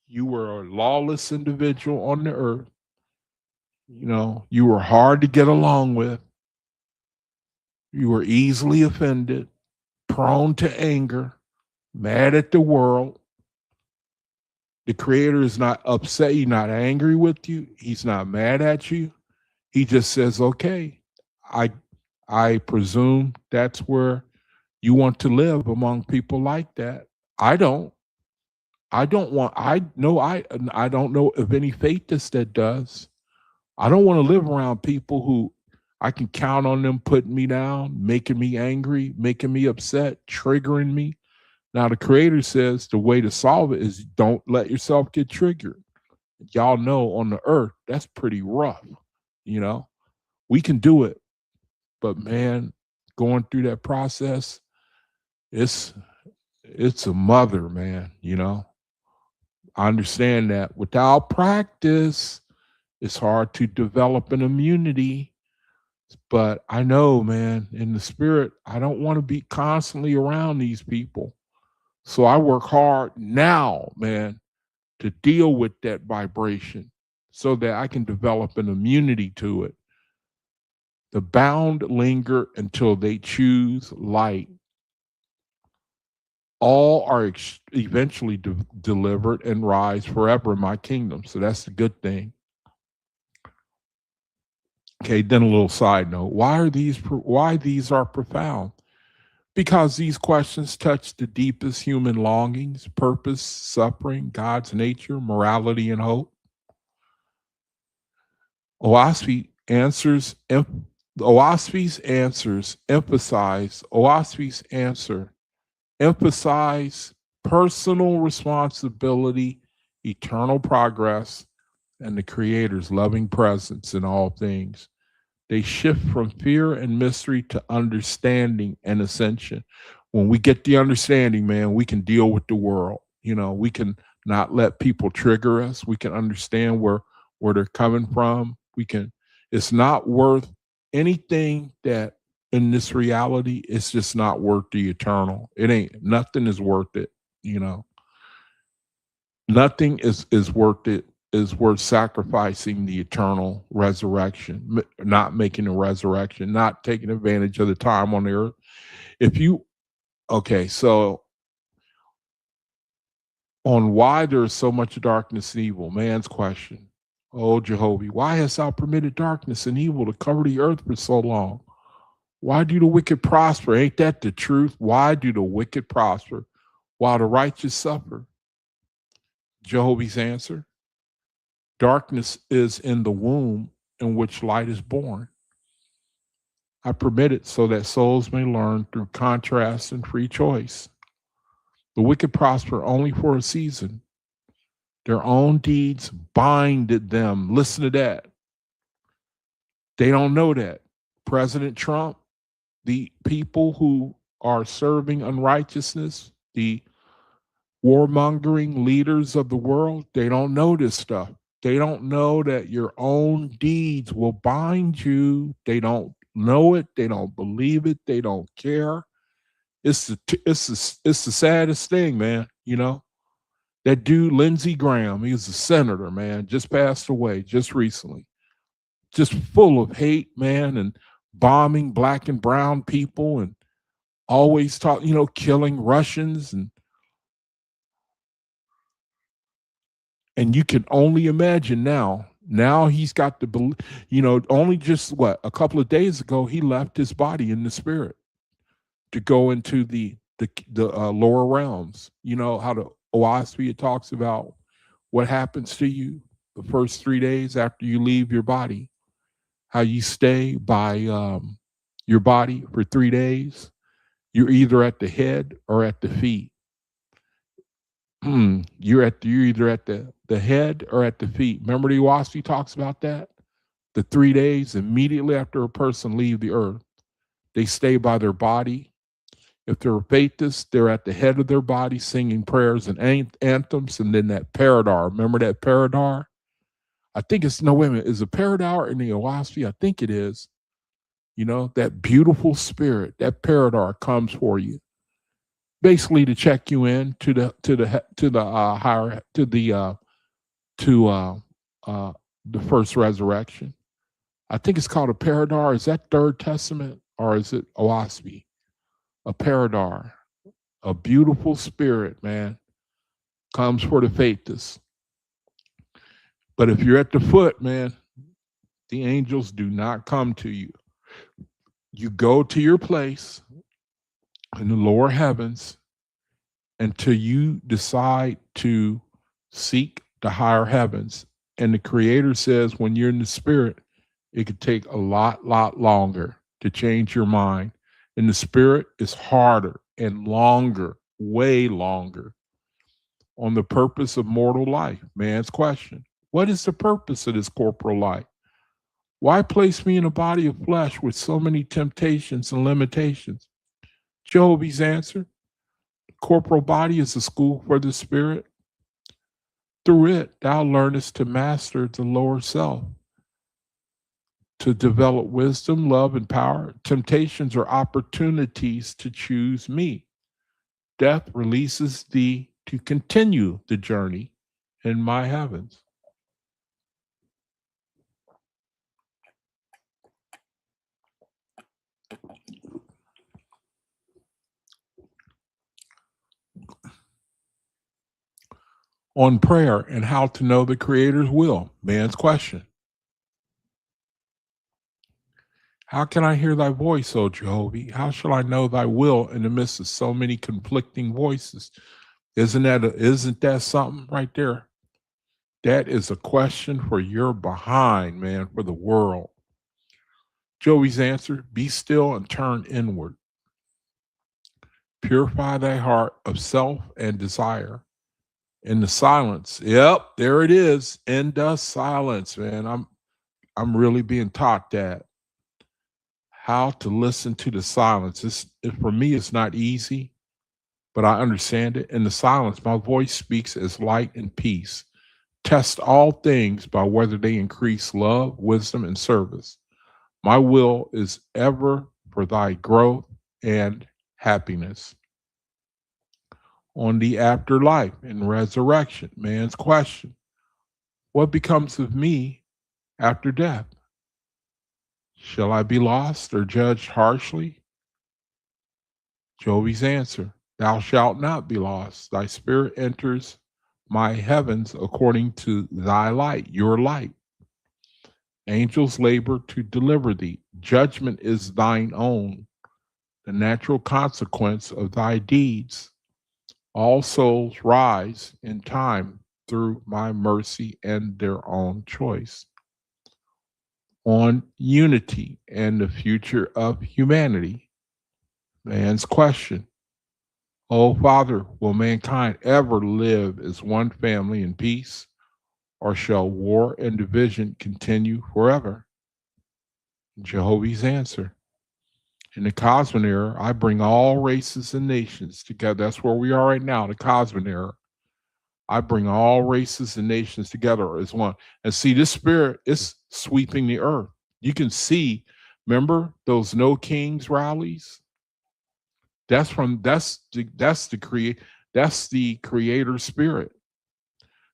You were a lawless individual on the earth. You were hard to get along with. You were easily offended, prone to anger, mad at the world. The Creator is not upset. He's not angry with you. He's not mad at you. He just says, okay, I presume that's where you want to live, among people like that. I don't know of any faithist that does. I don't want to live around people who I can count on them putting me down, making me angry, making me upset, triggering me. Now, the Creator says the way to solve it is don't let yourself get triggered. Y'all know on the earth, that's pretty rough, We can do it. But man, going through that process, it's it's a mother, man, you know. I understand that without practice, it's hard to develop an immunity. But I know, man, in the spirit, I don't want to be constantly around these people. So I work hard now, man, to deal with that vibration so that I can develop an immunity to it. The bound linger until they choose light. All are eventually delivered and rise forever in my kingdom. So that's the good thing. Okay, then a little side note. Why these are profound? Because these questions touch the deepest human longings, purpose, suffering, God's nature, morality, and hope. OAHSPE answers OAHSPE's answers emphasize personal responsibility, eternal progress, and the Creator's loving presence in all things. They shift from fear and mystery to understanding and ascension. When we get the understanding, man, we can deal with the world. You know, we can not let people trigger us. We can understand where they're coming from. It's not worth anything that in this reality, it's just not worth the eternal. Nothing is worth it, you know. Nothing is worth it, is worth sacrificing the eternal resurrection, not making a resurrection, not taking advantage of the time on the earth. So on why there is so much darkness and evil, man's question. Oh, Jehovah, why hast thou permitted darkness and evil to cover the earth for so long? Why do the wicked prosper? Ain't that the truth? Why do the wicked prosper while the righteous suffer? Jehovah's answer: darkness is in the womb in which light is born. I permit it so that souls may learn through contrast and free choice. The wicked prosper only for a season. Their own deeds binded them. Listen to that. They don't know that. President Trump, the people who are serving unrighteousness, the warmongering leaders of the world, they don't know this stuff. They don't know that your own deeds will bind you. They don't know it. They don't believe it. They don't care. It's the saddest thing, man. You know, that dude, Lindsey Graham, he was a senator, man, just passed away just recently. Just full of hate, man, and bombing black and brown people and always killing Russians. And you can only imagine now. Now he's got the, only just a couple of days ago, he left his body in the spirit to go into the lower realms. You know how the OAHSPE talks about what happens to you the first 3 days after you leave your body, how you stay by your body for 3 days. You're either at the head or at the feet. You're either at the head or at the feet. Remember the OAHSPE talks about that? The 3 days immediately after a person leave the earth, they stay by their body. If they're faithists, they're at the head of their body singing prayers and anthems, and then that paradar. Remember that paradar? I think it's, no, wait a minute. Is a paradar in the OAHSPE? I think it is. You know, that beautiful spirit, that paradar comes for you, basically to check you in to the first resurrection. I think it's called a paradar. Is that Third Testament or is it OAHSPE? A paradar, a beautiful spirit, man, comes for the faithists. But if you're at the foot, man, the angels do not come to you. You go to your place in the lower heavens until you decide to seek the higher heavens. And the Creator says when you're in the spirit, it could take a lot longer to change your mind. And the spirit is harder and longer, way longer, on the purpose of mortal life. Man's question: what is the purpose of this corporal life? Why place me in a body of flesh with so many temptations and limitations? Jehovah's answer, corporal body is a school for the spirit. Through it, thou learnest to master the lower self, to develop wisdom, love, and power. Temptations are opportunities to choose me. Death releases thee to continue the journey in my heavens. On prayer and how to know the Creator's will, man's question. How can I hear thy voice, O Jehovah? How shall I know thy will in the midst of so many conflicting voices? Isn't that something right there? That is a question for your behind, man, for the world. Joey's answer, be still and turn inward. Purify thy heart of self and desire. In the silence. Yep, there it is. In the silence, man. I'm really being taught that. How to listen to the silence. For me, it's not easy, but I understand it. In the silence, my voice speaks as light and peace. Test all things by whether they increase love, wisdom, and service. My will is ever for thy growth and happiness. On the afterlife and resurrection, man's question. What becomes of me after death? Shall I be lost or judged harshly? Jovi's answer, thou shalt not be lost. Thy spirit enters my heavens according to thy light, your light. Angels labor to deliver thee. Judgment is thine own, the natural consequence of thy deeds. All souls rise in time through my mercy and their own choice. On unity and the future of humanity, man's question. Oh, Father, will mankind ever live as one family in peace, or shall war and division continue forever? Jehovah's answer. In the cosmic era, I bring all races and nations together. That's where we are right now, the cosmic era. I bring all races and nations together as one. And see, this spirit is sweeping the earth. You can see, remember those No Kings rallies? That's the creator spirit.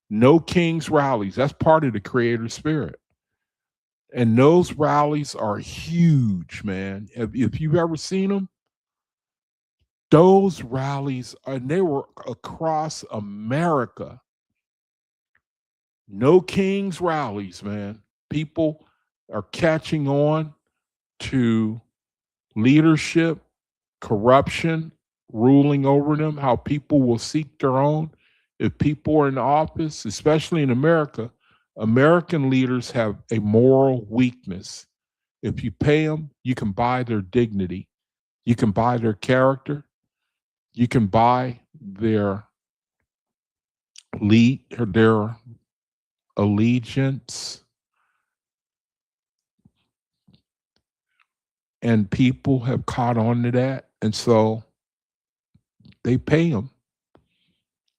No Kings rallies. That's part of the creator spirit. And those rallies are huge, man. If you've ever seen them, those rallies, and they were across America. No Kings rallies, man. People are catching on to leadership, corruption, ruling over them, how people will seek their own. If people are in office, especially in America, American leaders have a moral weakness. If you pay them, you can buy their dignity. You can buy their character. You can buy their allegiance. And people have caught on to that. And so they pay them.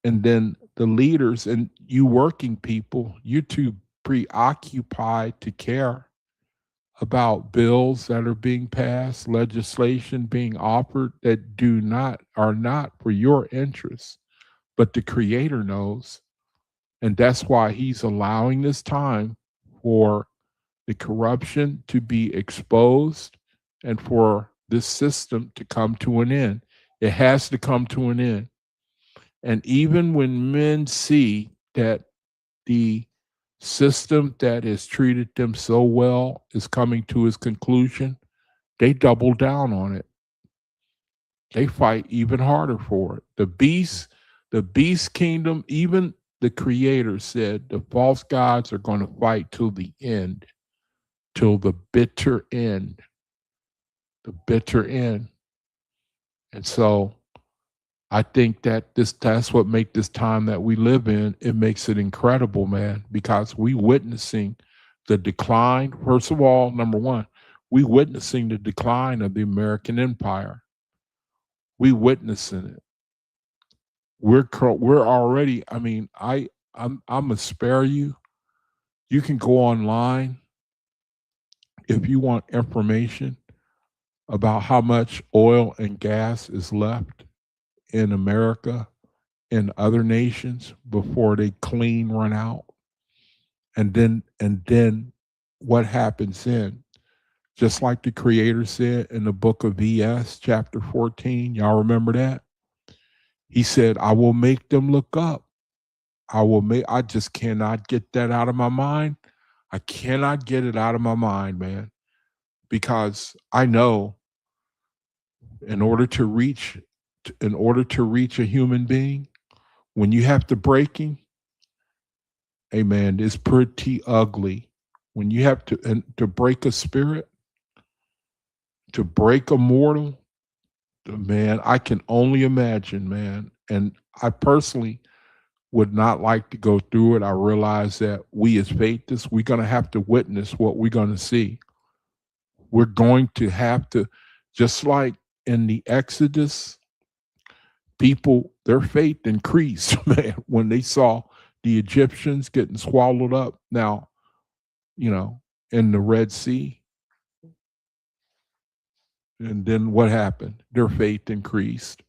And then the leaders and you working people, you're too preoccupied to care about bills that are being passed, legislation being offered that are not for your interests, but the Creator knows. And that's why he's allowing this time for the corruption to be exposed and for this system to come to an end. It has to come to an end. And even when men see that the system that has treated them so well is coming to its conclusion, they double down on it. They fight even harder for it. The beast kingdom, even the Creator said the false gods are going to fight till the end, till the bitter end. The bitter end. And so I think that that's what makes this time that we live in, it makes it incredible, man, because we witnessing the decline. First of all, number one, we witnessing the decline of the American empire. We witnessing it. We're already. I mean, I'm gonna spare you. You can go online if you want information about how much oil and gas is left in America and other nations before they clean run out. And then what happens then? Just like the Creator said in the book of VS, chapter 14, y'all remember that? He said, I will make them look up. I just cannot get that out of my mind. I cannot get it out of my mind, man, because I know in order to reach a human being, when you have to break him, hey man, it's pretty ugly. When you have to break a spirit, to break a mortal, man, I can only imagine, man. And I personally would not like to go through it. I realize that we as faithists, we're going to have to witness what we're going to see. We're going to have to, just like in the Exodus, people, their faith increased, man, when they saw the Egyptians getting swallowed up. Now, in the Red Sea. And then what happened? Their faith increased.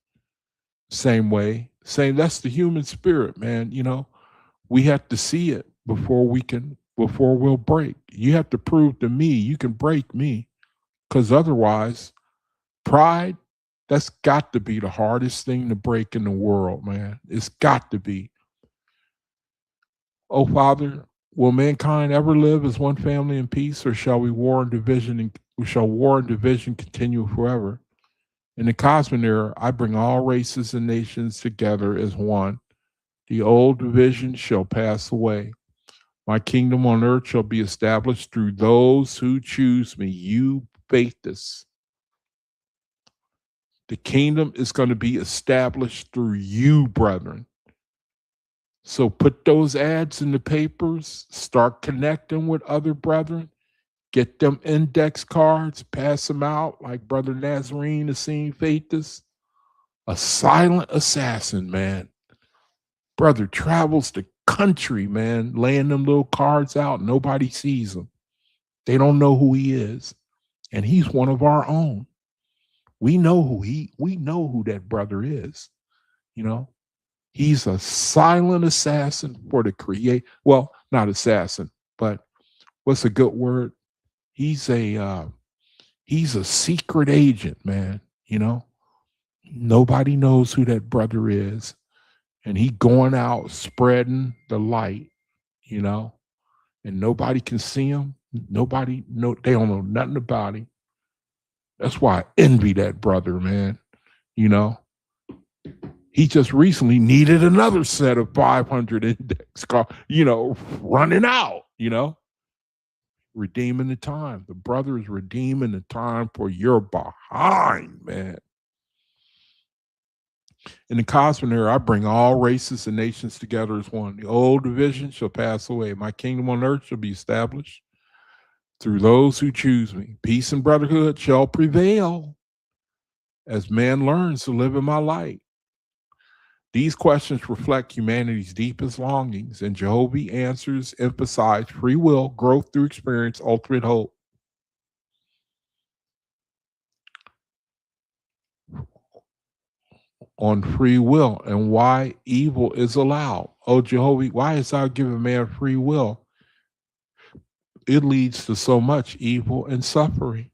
Same way. That's the human spirit, man. We have to see it before we'll break. You have to prove to me you can break me. Because otherwise, pride, that's got to be the hardest thing to break in the world, man. It's got to be. Oh, Father, will mankind ever live as one family in peace, or shall war and division continue forever? In the cosmic era, I bring all races and nations together as one. The old division shall pass away. My kingdom on earth shall be established through those who choose me. You faithists. The kingdom is going to be established through you, brethren. So put those ads in the papers, start connecting with other brethren, get them index cards, pass them out like Brother Nazarene, the seen faithist. A silent assassin, man. Brother travels the country, man, laying them little cards out. Nobody sees him. They don't know who he is. And he's one of our own. We know who that brother is. He's a silent assassin for the create. Well, not assassin, but what's a good word? He's a secret agent, man. Nobody knows who that brother is, and he going out spreading the light, and nobody can see him. They don't know nothing about him. That's why I envy that brother, man. He just recently needed another set of 500 index cards, running out, redeeming the time. The brother is redeeming the time for your behind, man. In the cosmic era, I bring all races and nations together as one. The old division shall pass away. My kingdom on earth shall be established through those who choose me. Peace and brotherhood shall prevail as man learns to live in my light. These questions reflect humanity's deepest longings, and Jehovah's answers emphasize free will, growth through experience, ultimate hope. On free will and why evil is allowed. Oh, Jehovah, why is thou giving man free will? It leads to so much evil and suffering.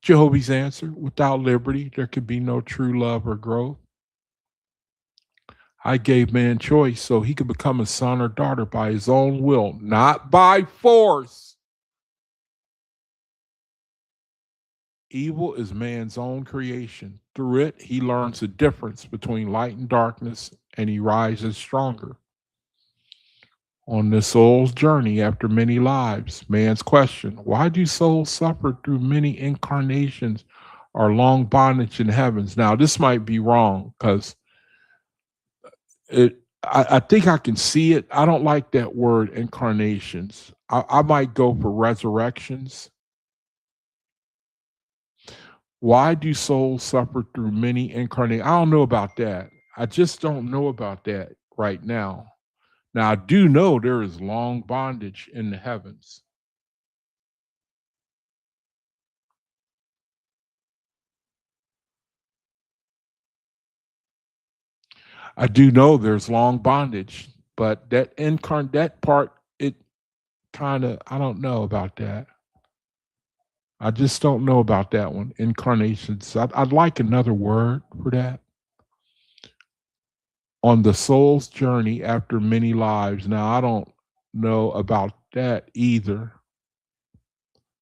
Jehovah's answer, without liberty, there could be no true love or growth. I gave man choice so he could become a son or daughter by his own will, not by force. Evil is man's own creation. Through it, he learns the difference between light and darkness, and he rises stronger. On this soul's journey after many lives, man's question, why do souls suffer through many incarnations or long bondage in heavens? Now, this might be wrong because I think I can see it. I don't like that word incarnations. I might go for resurrections. Why do souls suffer through many incarnations? I don't know about that. I just don't know about that right now. Now, I do know there is long bondage in the heavens. I do know there's long bondage, but that part, it kind of, I don't know about that. I just don't know about that one. Incarnations. I'd like another word for that. On the soul's journey after many lives. Now, I don't know about that either.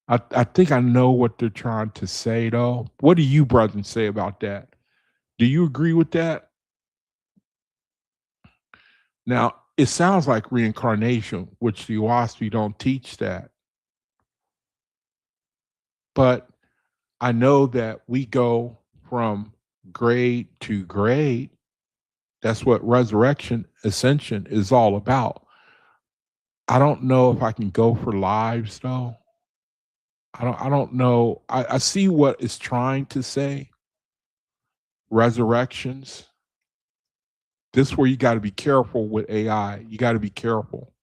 I think I know what they're trying to say, though. What do you, brethren, say about that? Do you agree with that? Now, it sounds like reincarnation, which the OAHSPE don't teach that. But I know that we go from grade to grade. That's what resurrection, ascension is all about. I don't know if I can go for lives though. I don't know. I see what it's trying to say. Resurrections. This is where you got to be careful with AI. You got to be careful.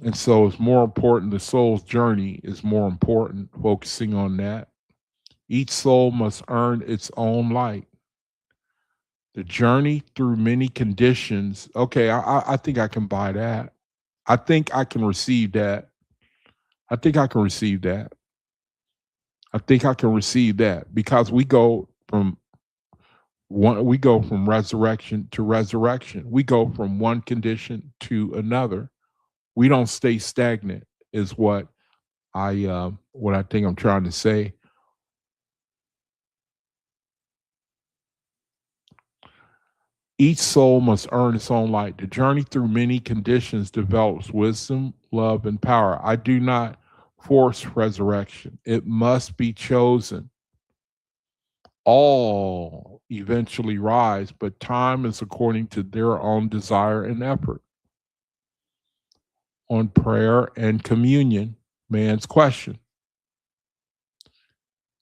And so it's more important. The soul's journey is more important, focusing on that. Each soul must earn its own light. The journey through many conditions. Okay, I think I can buy that. I think I can receive that. I think I can receive that. I think I can receive that because we go from resurrection to resurrection. We go from one condition to another. We don't stay stagnant, is what I think I'm trying to say. Each soul must earn its own light. The journey through many conditions develops wisdom, love, and power. I do not force resurrection. It must be chosen. All eventually rise, but time is according to their own desire and effort. On prayer and communion, man's question.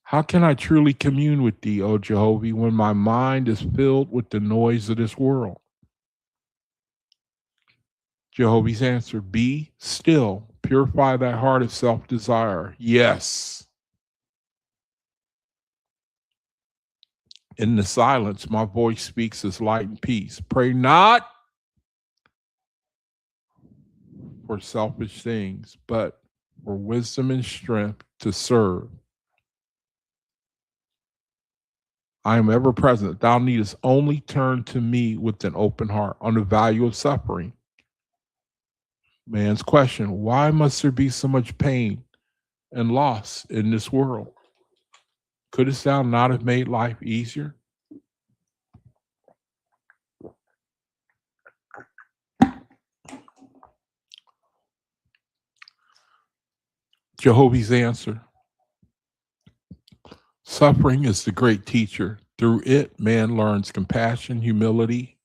How can I truly commune with thee, O Jehovah, when my mind is filled with the noise of this world? Jehovah's answer, be still, purify thy heart of self-desire. Yes. In the silence, my voice speaks as light and peace. Pray not for selfish things, but for wisdom and strength to serve. I am ever present. Thou needest only turn to me with an open heart on the value of suffering. Man's question, why must there be so much pain and loss in this world? Couldst thou not have made life easier? Jehovah's answer. Suffering is the great teacher. Through it, man learns compassion, humility,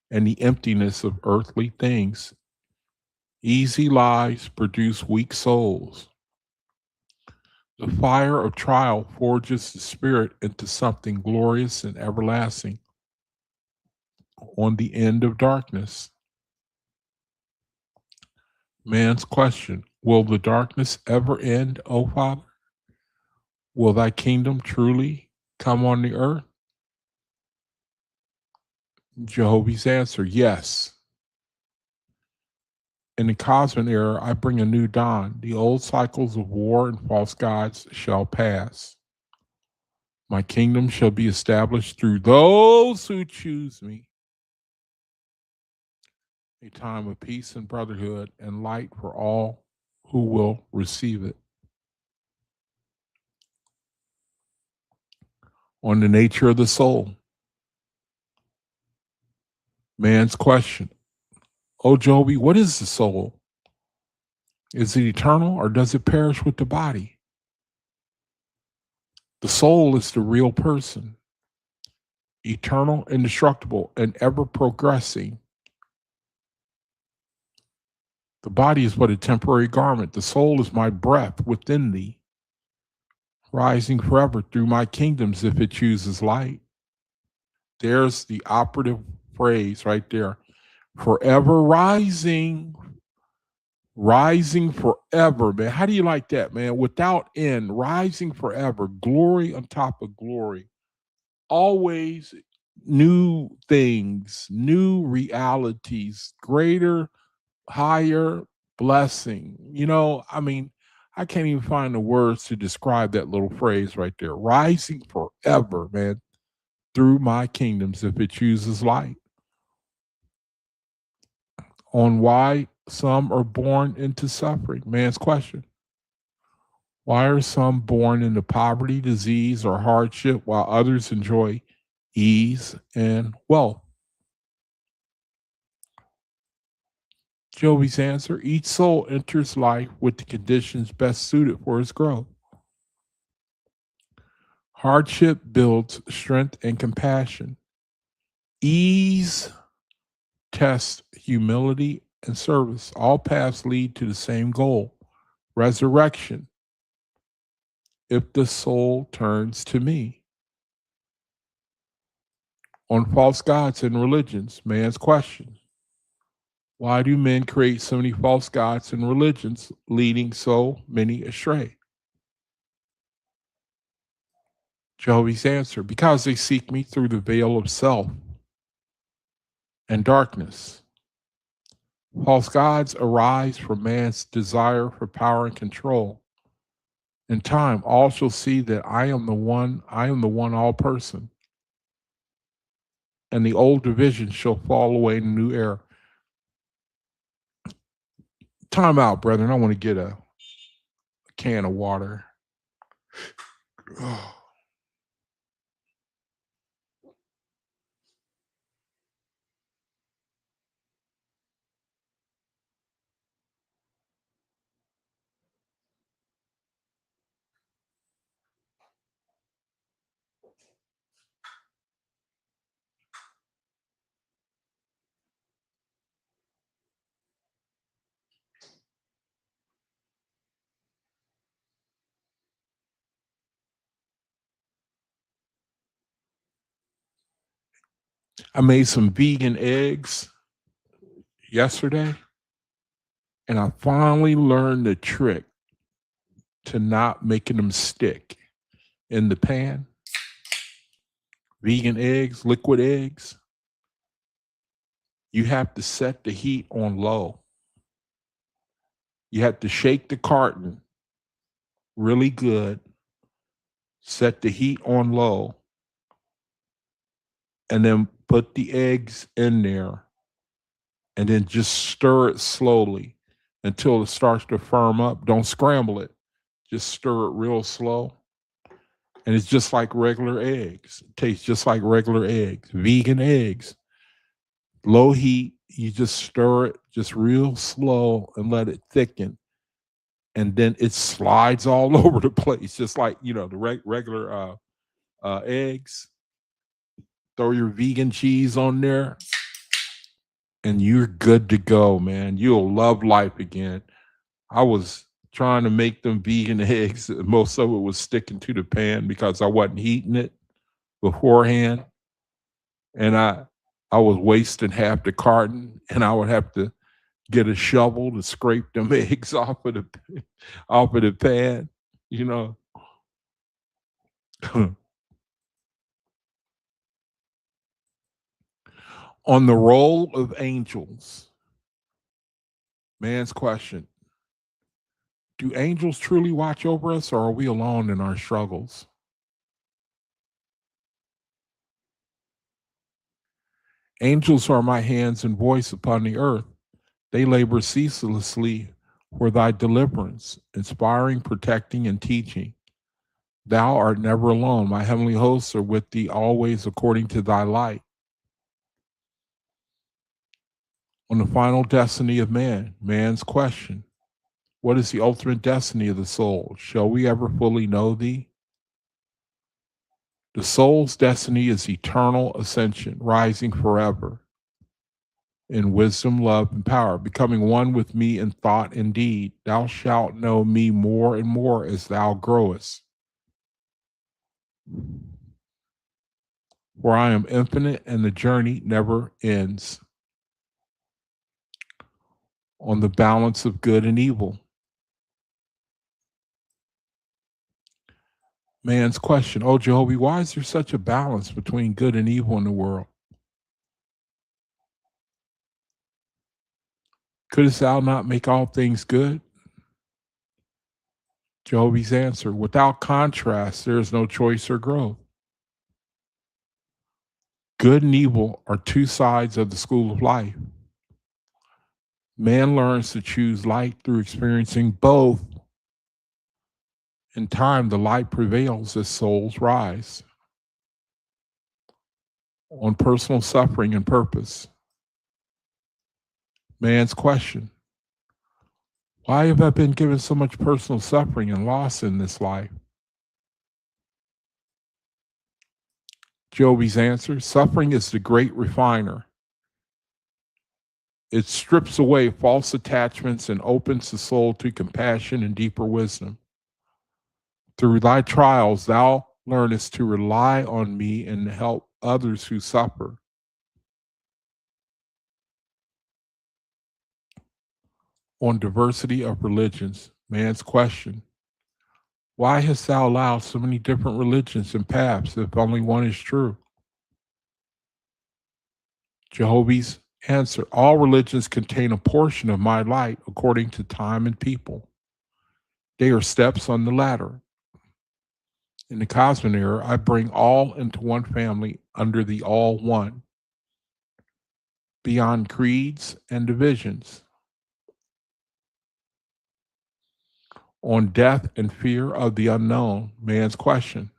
and the emptiness of earthly things. Easy lives produce weak souls. The fire of trial forges the spirit into something glorious and everlasting. On the end of darkness. Man's question, will the darkness ever end, O Father? Will thy kingdom truly come on the earth? Jehovah's answer, yes. In the cosmic era, I bring a new dawn. The old cycles of war and false gods shall pass. My kingdom shall be established through those who choose me. A time of peace and brotherhood and light for all who will receive it. On the nature of the soul. Man's question. Oh, Joby, what is the soul? Is it eternal or does it perish with the body? The soul is the real person. eternal, indestructible, and ever progressing. The body is but a temporary garment. The soul is my breath within thee, rising forever through my kingdoms if it chooses light. There's the operative phrase right there. Forever rising, rising forever, man. How do you like that, man? Without end, rising forever, glory on top of glory. Always new things, new realities, greater, higher blessing. I mean, I can't even find the words to describe that little phrase right there. Rising forever, man, through my kingdoms if it chooses light. On why some are born into suffering. Man's question. Why are some born into poverty, disease, or hardship while others enjoy ease and wealth? Jovi's answer, each soul enters life with the conditions best suited for its growth. Hardship builds strength and compassion. Ease tests humility and service. All paths lead to the same goal, resurrection, if the soul turns to me. On false gods and religions, man's question. Why do men create so many false gods and religions, leading so many astray? Jovi's answer, because they seek me through the veil of self and darkness. False gods arise from man's desire for power and control. In time, all shall see that I am the one all person. And the old division shall fall away in a new era. Time out, brethren. I want to get a can of water. I made some vegan eggs yesterday, and I finally learned the trick to not making them stick in the pan. Vegan eggs, liquid eggs, you have to set the heat on low. You have to shake the carton really good, set the heat on low, and then put the eggs in there, and then just stir it slowly until it starts to firm up. Don't scramble it. Just stir it real slow. And it's just like regular eggs. It tastes just like regular eggs, vegan eggs. Low heat, you just stir it just real slow and let it thicken. And then it slides all over the place, just like, the regular eggs. Throw your vegan cheese on there, and you're good to go, man. You'll love life again. I was trying to make them vegan eggs. Most of it was sticking to the pan because I wasn't heating it beforehand. And I was wasting half the carton, and I would have to get a shovel to scrape them eggs off of the pan, On the role of angels, man's question. Do angels truly watch over us, or are we alone in our struggles? Angels are my hands and voice upon the earth. They labor ceaselessly for thy deliverance, inspiring, protecting, and teaching. Thou art never alone. My heavenly hosts are with thee always according to thy light. On the final destiny of man, man's question. What is the ultimate destiny of the soul? Shall we ever fully know thee? The soul's destiny is eternal ascension, rising forever in wisdom, love, and power, becoming one with me in thought and deed. Thou shalt know me more and more as thou growest. For I am infinite and the journey never ends. On the balance of good and evil. Man's question, oh Jehovah, why is there such a balance between good and evil in the world? Couldst thou not make all things good? Jehovah's answer, without contrast, there is no choice or growth. Good and evil are two sides of the school of life. Man learns to choose light through experiencing both. In time, the light prevails as souls rise. On personal suffering and purpose. Man's question, why have I been given so much personal suffering and loss in this life? Jehovah's answer, suffering is the great refiner. It strips away false attachments and opens the soul to compassion and deeper wisdom. Through thy trials, thou learnest to rely on me and help others who suffer. On diversity of religions, man's question, why hast thou allowed so many different religions and paths if only one is true? Jehovah's answer, all religions contain a portion of my light according to time and people. They are steps on the ladder. In the cosmic era, I bring all into one family under the all one, beyond creeds and divisions. On death and fear of the unknown, man's question.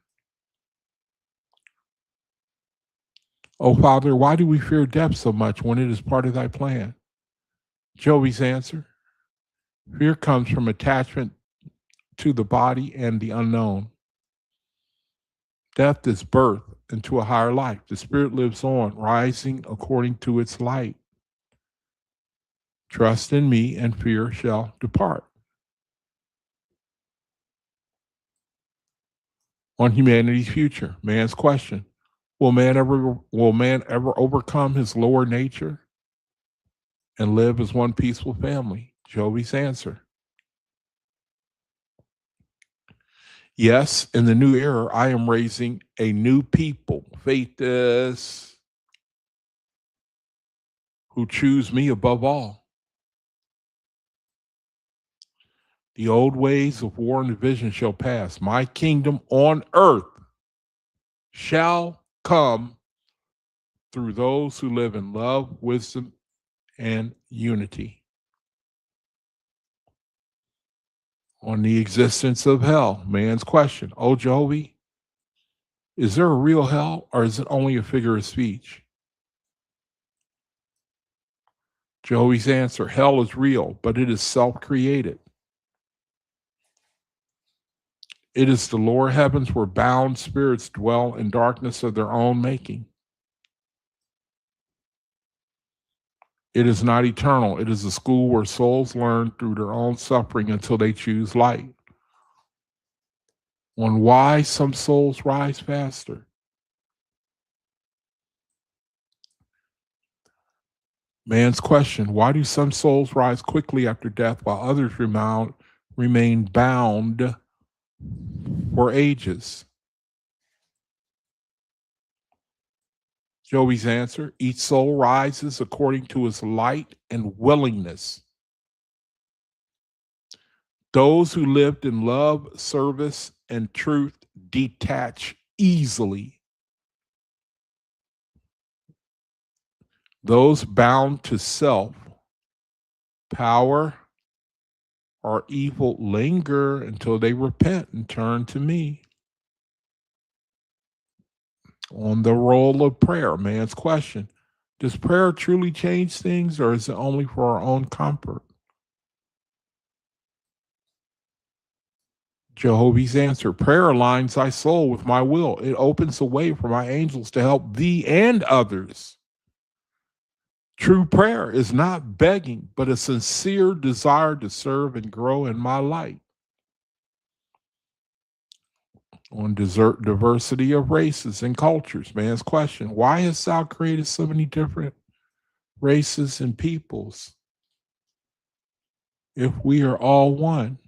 Oh, Father, why do we fear death so much when it is part of thy plan? Jehovah's answer, fear comes from attachment to the body and the unknown. Death is birth into a higher life. The spirit lives on, rising according to its light. Trust in me and fear shall depart. On humanity's future, man's question, will man ever overcome his lower nature and live as one peaceful family? Jehovah's answer, yes, in the new era, I am raising a new people, faithists, who choose me above all. The old ways of war and division shall pass. My kingdom on earth shall come through those who live in love, wisdom, and unity. On the existence of hell, man's question, oh Jehovah, is there a real hell or is it only a figure of speech? Jehovah's answer, hell is real, but it is self-created. It is the lower heavens where bound spirits dwell in darkness of their own making. It is not eternal. It is a school where souls learn through their own suffering until they choose light. On why some souls rise faster. Man's question, why do some souls rise quickly after death while others remain bound for ages? Jehovah's answer, each soul rises according to its light and willingness. Those who lived in love, service, and truth detach easily. Those bound to self, power, or evil linger until they repent and turn to me. On the role of prayer, man's question, does prayer truly change things or is it only for our own comfort? Jehovah's answer, prayer aligns thy soul with my will. It opens the way for my angels to help thee and others. True prayer is not begging, but a sincere desire to serve and grow in my light. On diversity of races and cultures, man's question, why hast thou created so many different races and peoples if we are all one?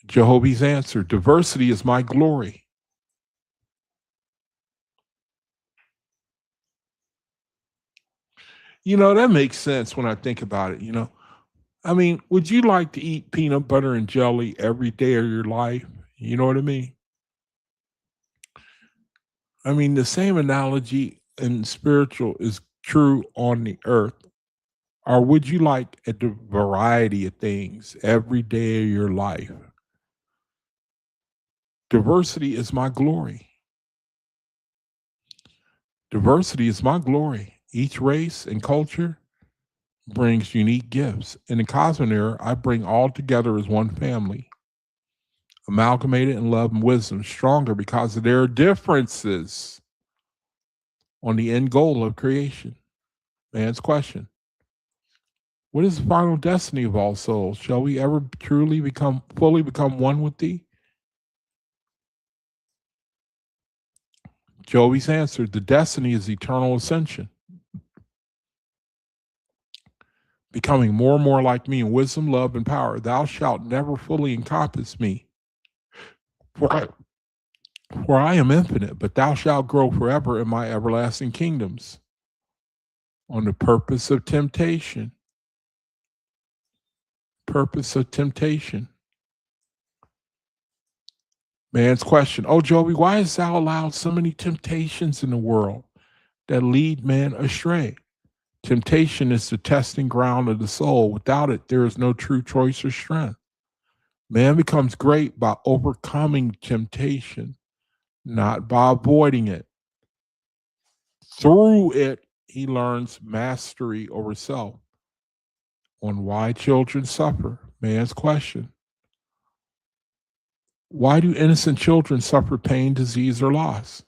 Jehovah's answer, diversity is my glory. That makes sense when I think about it. I mean, would you like to eat peanut butter and jelly every day of your life? You know what I mean? I mean, the same analogy in spiritual is true on the earth. Or would you like a variety of things every day of your life? Diversity is my glory. Diversity is my glory. Each race and culture brings unique gifts. In the cosmic era, I bring all together as one family, amalgamated in love and wisdom, stronger because of their differences on the end goal of creation. Man's question, what is the final destiny of all souls? Shall we ever fully become one with thee? Joey's answered, the destiny is eternal ascension. Becoming more and more like me in wisdom, love, and power. Thou shalt never fully encompass me. For I am infinite, but thou shalt grow forever in my everlasting kingdoms. On the purpose of temptation. Purpose of temptation. Man's question, oh, Joey, why hast thou allowed so many temptations in the world that lead man astray? Temptation is the testing ground of the soul. Without it, there is no true choice or strength. Man becomes great by overcoming temptation, not by avoiding it. Through it, he learns mastery over self. On why children suffer, man's question. Why do innocent children suffer pain, disease, or loss?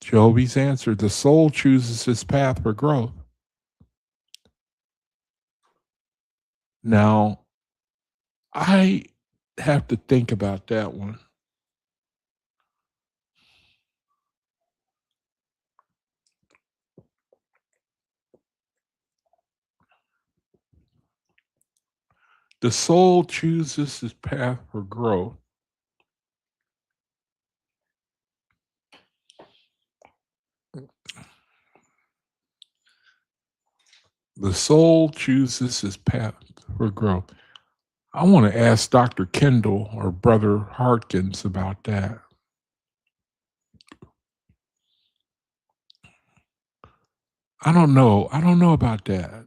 Joby's answer, the soul chooses its path for growth. Now, I have to think about that one. The soul chooses its path for growth. The soul chooses its path for growth. I want to ask Dr. Kendall or Brother Harkins about that. I don't know. I don't know about that.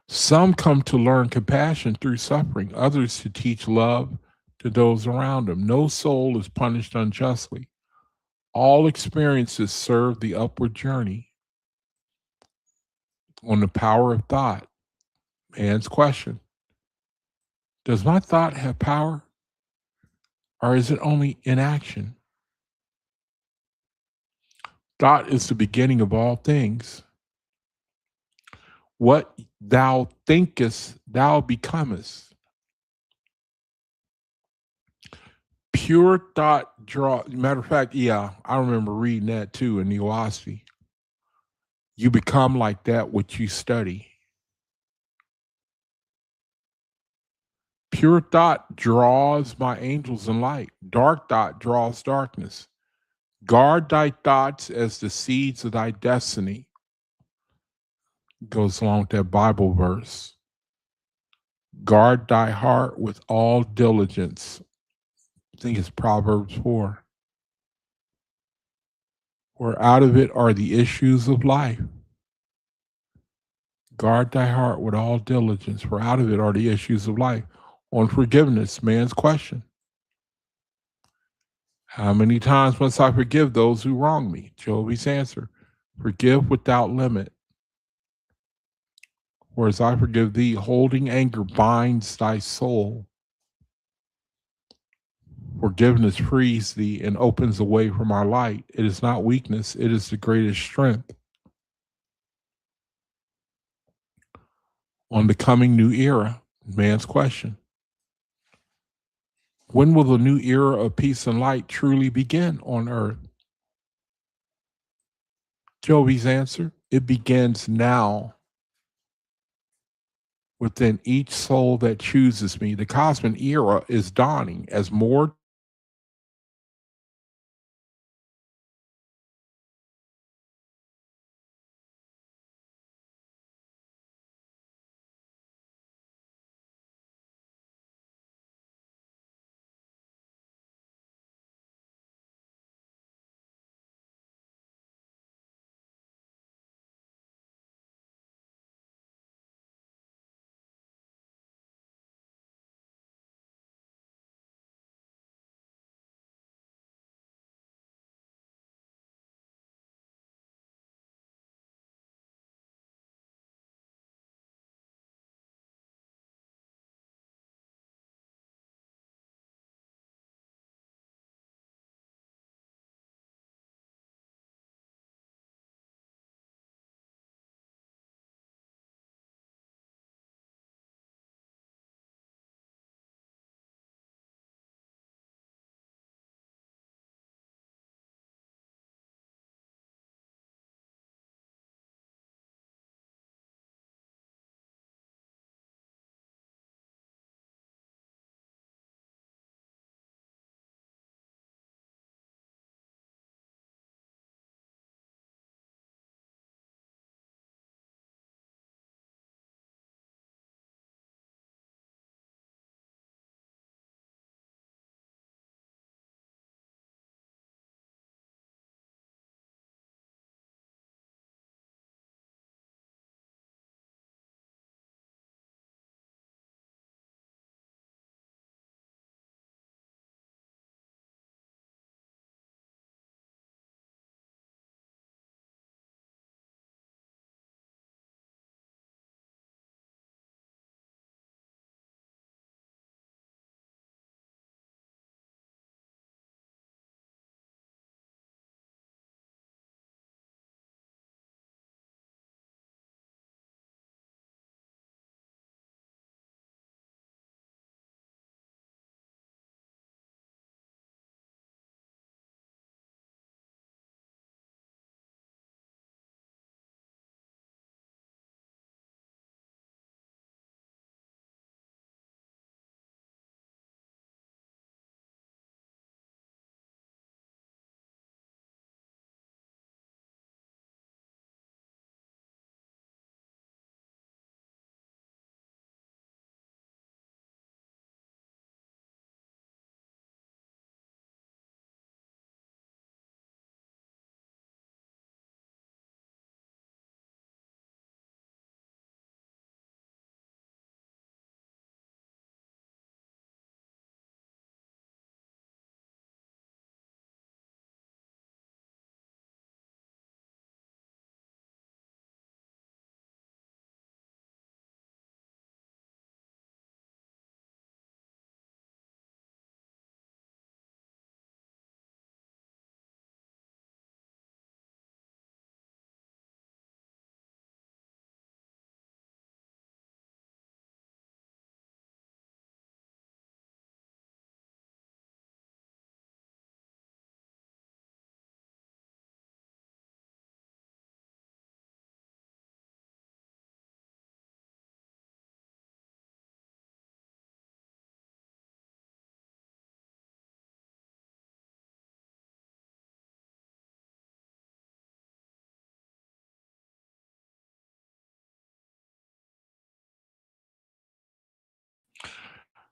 Some come to learn compassion through suffering, others to teach love to those around them. No soul is punished unjustly. All experiences serve the upward journey. On the power of thought, man's question, does my thought have power or is it only inaction? Thought is the beginning of all things. What thou thinkest, thou becomest. Pure thought matter of fact, yeah, I remember reading that too in the OAHSPE. You become like that which you study. Pure thought draws my angels in light. Dark thought draws darkness. Guard thy thoughts as the seeds of thy destiny. Goes along with that Bible verse. Guard thy heart with all diligence. I think it's Proverbs 4. For out of it are the issues of life. Guard thy heart with all diligence, for out of it are the issues of life. On forgiveness, man's question. How many times must I forgive those who wrong me? Joby's answer, forgive without limit. Whereas I forgive thee, holding anger binds thy soul. Forgiveness frees thee and opens the way for my light. It is not weakness, it is the greatest strength. On the coming new era, man's question. When will the new era of peace and light truly begin on earth? Joby's answer, it begins now within each soul that chooses me. The cosmic era is dawning as more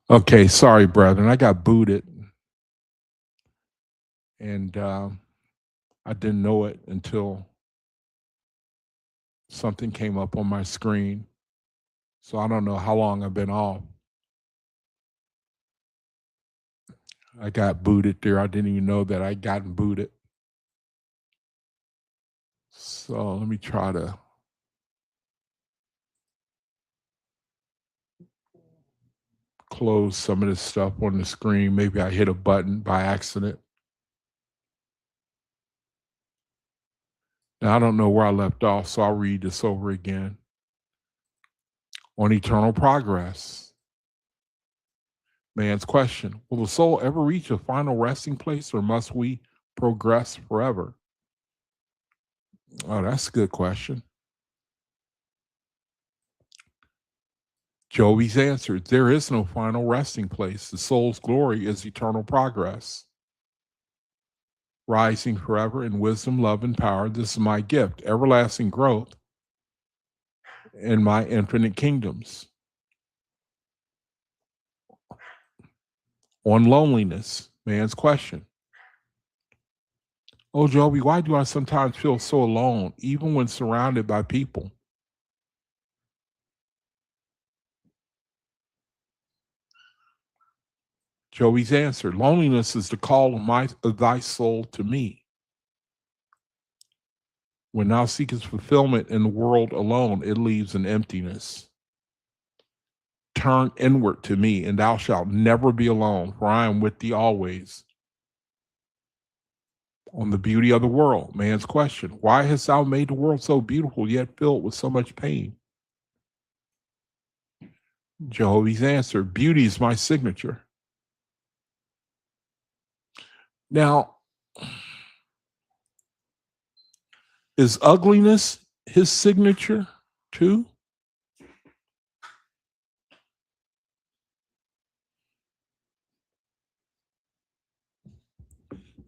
Okay, sorry, brethren. I got booted, and I didn't know it until something came up on my screen. So I don't know how long I've been off. I got booted there. I didn't even know that I'd gotten booted. So let me try to close some of this stuff on the screen. Maybe I hit a button by accident. Now, I don't know where I left off, so I'll read this over again. On eternal progress. Man's question: will the soul ever reach a final resting place, or must we progress forever? Oh, that's a good question. Joey's answered: there is no final resting place. The soul's glory is eternal progress. Rising forever in wisdom, love, and power. This is my gift, everlasting growth in my infinite kingdoms. On loneliness, man's question: oh, Joey, why do I sometimes feel so alone, even when surrounded by people? Joey's answer: loneliness is the call of thy soul to me. When thou seekest fulfillment in the world alone, it leaves an emptiness. Turn inward to me, and thou shalt never be alone, for I am with thee always. On the beauty of the world, man's question: why hast thou made the world so beautiful, yet filled with so much pain? Jehovah's answer: beauty is my signature. Now, is ugliness his signature too?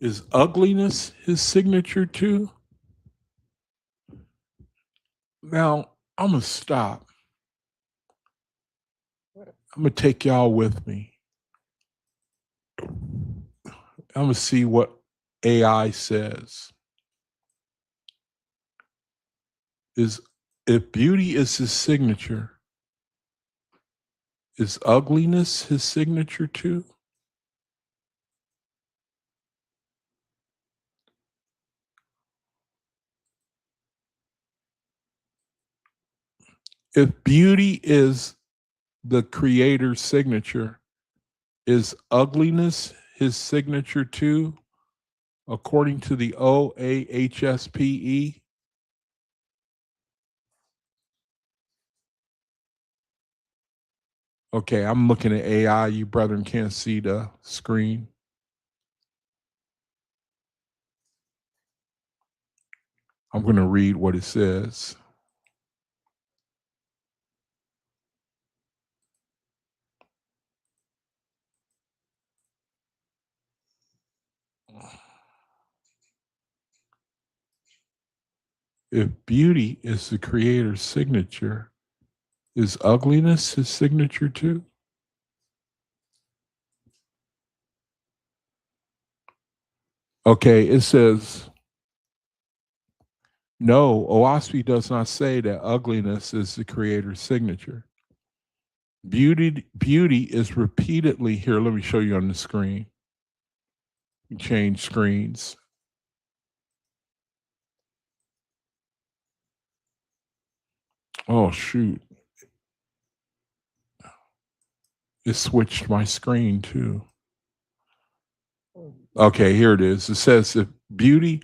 Is ugliness his signature too? Now, I'm going to stop. I'm going to take y'all with me. I'm going to see what AI says. If beauty is his signature, is ugliness his signature too? If beauty is the creator's signature, is ugliness his signature too, according to the OAHSPE? Okay, I'm looking at AI. You brethren can't see the screen. I'm going to read what it says. If beauty is the creator's signature, is ugliness his signature too? Okay, it says, no, OAHSPE does not say that ugliness is the creator's signature. Beauty is repeatedly, here, let me show you on the screen. Change screens. Oh, shoot. It switched my screen too. Okay, here it is. It says if beauty,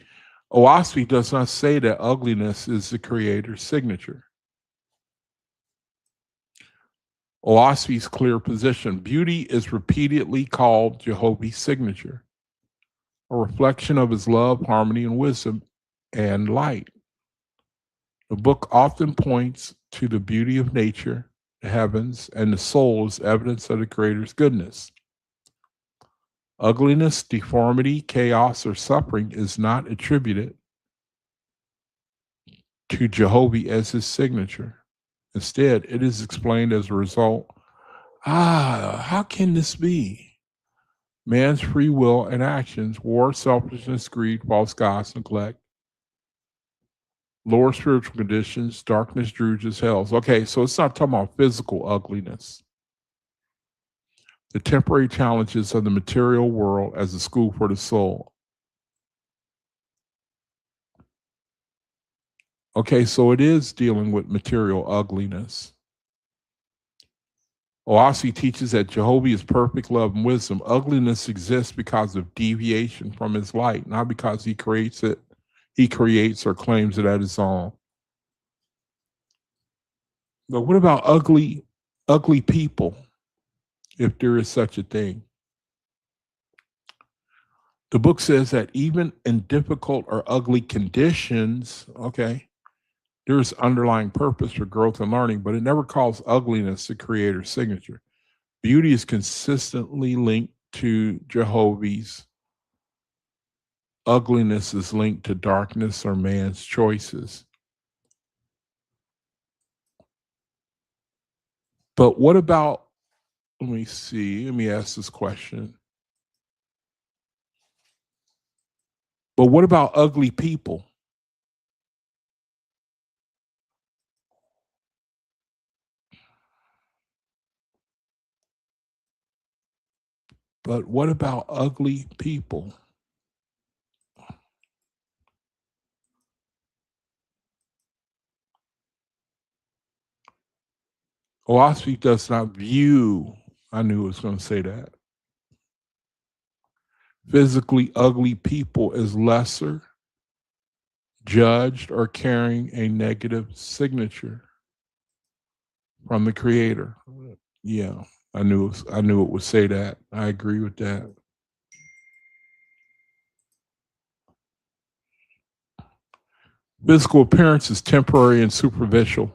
OAHSPE does not say that ugliness is the creator's signature. OAHSPE's clear position: beauty is repeatedly called Jehovah's signature, a reflection of his love, harmony, and wisdom and light. The book often points to the beauty of nature, the heavens, and the soul as evidence of the Creator's goodness. Ugliness, deformity, chaos, or suffering is not attributed to Jehovah as his signature. Instead, it is explained as a result. How can this be? Man's free will and actions, war, selfishness, greed, false gods, neglect, lower spiritual conditions, darkness, drudges, hells. Okay, so it's not talking about physical ugliness. The temporary challenges of the material world as a school for the soul. Okay, so it is dealing with material ugliness. OAHSPE teaches that Jehovah is perfect love and wisdom. Ugliness exists because of deviation from his light, not because he creates it. He creates or claims it as his own. But what about ugly people, if there is such a thing? The book says that even in difficult or ugly conditions, okay, there's underlying purpose for growth and learning, but it never calls ugliness the creator's signature. Beauty is consistently linked to Jehovah's. Ugliness is linked to darkness or man's choices. But what about, let me ask this question. But what about ugly people? But what about ugly people? OAHSPE does not view, I knew it was going to say that, physically ugly people as lesser, judged, or carrying a negative signature from the creator. Yeah, I knew it would say that. I agree with that. Physical appearance is temporary and superficial.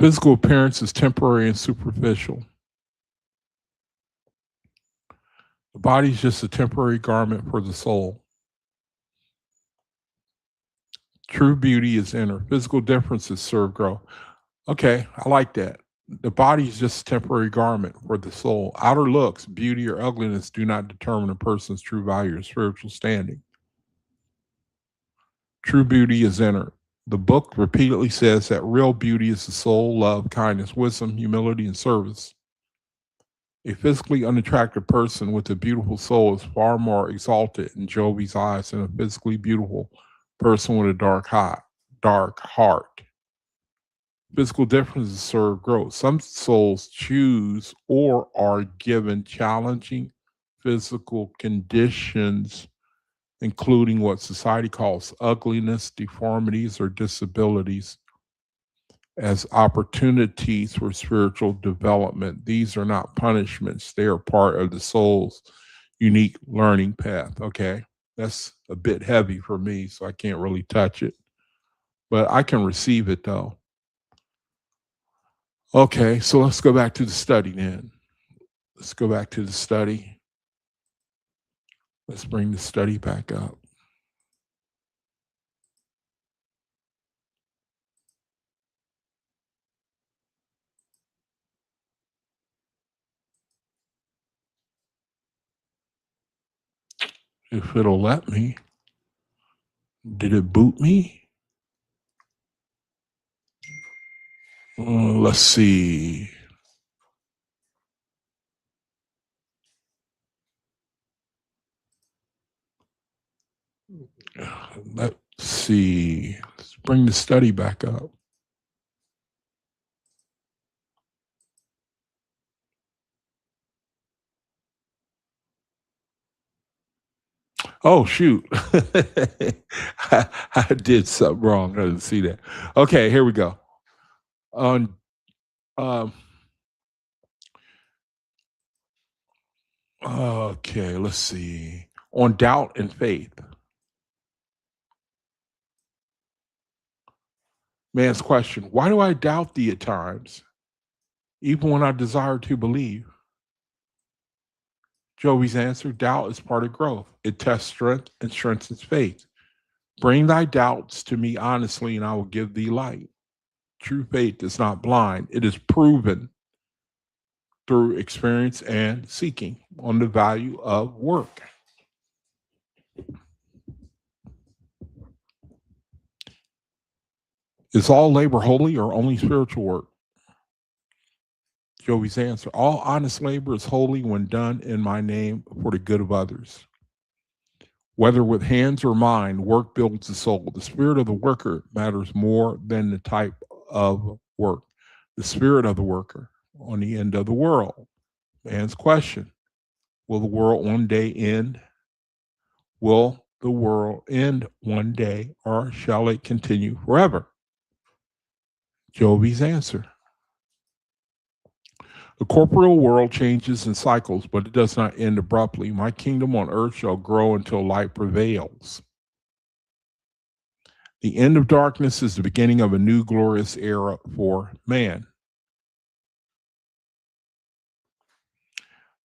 Physical appearance is temporary and superficial. The body is just a temporary garment for the soul. True beauty is inner. Physical differences serve growth. Okay, I like that. The body is just a temporary garment for the soul. Outer looks, beauty, or ugliness do not determine a person's true value or spiritual standing. True beauty is inner. The book repeatedly says that real beauty is the soul, love, kindness, wisdom, humility, and service. A physically unattractive person with a beautiful soul is far more exalted in Jehovah's eyes than a physically beautiful person with a dark heart. Physical differences serve growth. Some souls choose or are given challenging physical conditions, including what society calls ugliness, deformities, or disabilities, as opportunities for spiritual development. These are not punishments, they are part of the soul's unique learning path. Okay, that's a bit heavy for me, so I can't really touch it, but I can receive it though. Okay, so let's go back to the study then. Let's go back to the study. Let's bring the study back up. If it'll let me. Did it boot me? Let's see. Let's see. Let's bring the study back up. Oh, shoot. I did something wrong. I didn't see that. Okay, here we go. On okay, let's see. On doubt and faith. Man's question, why do I doubt thee at times, even when I desire to believe? Joey's answer, doubt is part of growth. It tests strength and strengthens faith. Bring thy doubts to me honestly, and I will give thee light. True faith is not blind. It is proven through experience and seeking on the value of work. Is all labor holy or only spiritual work? Joey's answer: all honest labor is holy when done in my name for the good of others. Whether with hands or mind, work builds the soul. The spirit of the worker matters more than the type of work. The spirit of the worker on the end of the world. Man's question: will the world one day end? Will the world end one day, or shall it continue forever? Joby's answer: the corporeal world changes in cycles, but it does not end abruptly. My kingdom on earth shall grow until light prevails. The end of darkness is the beginning of a new glorious era for man.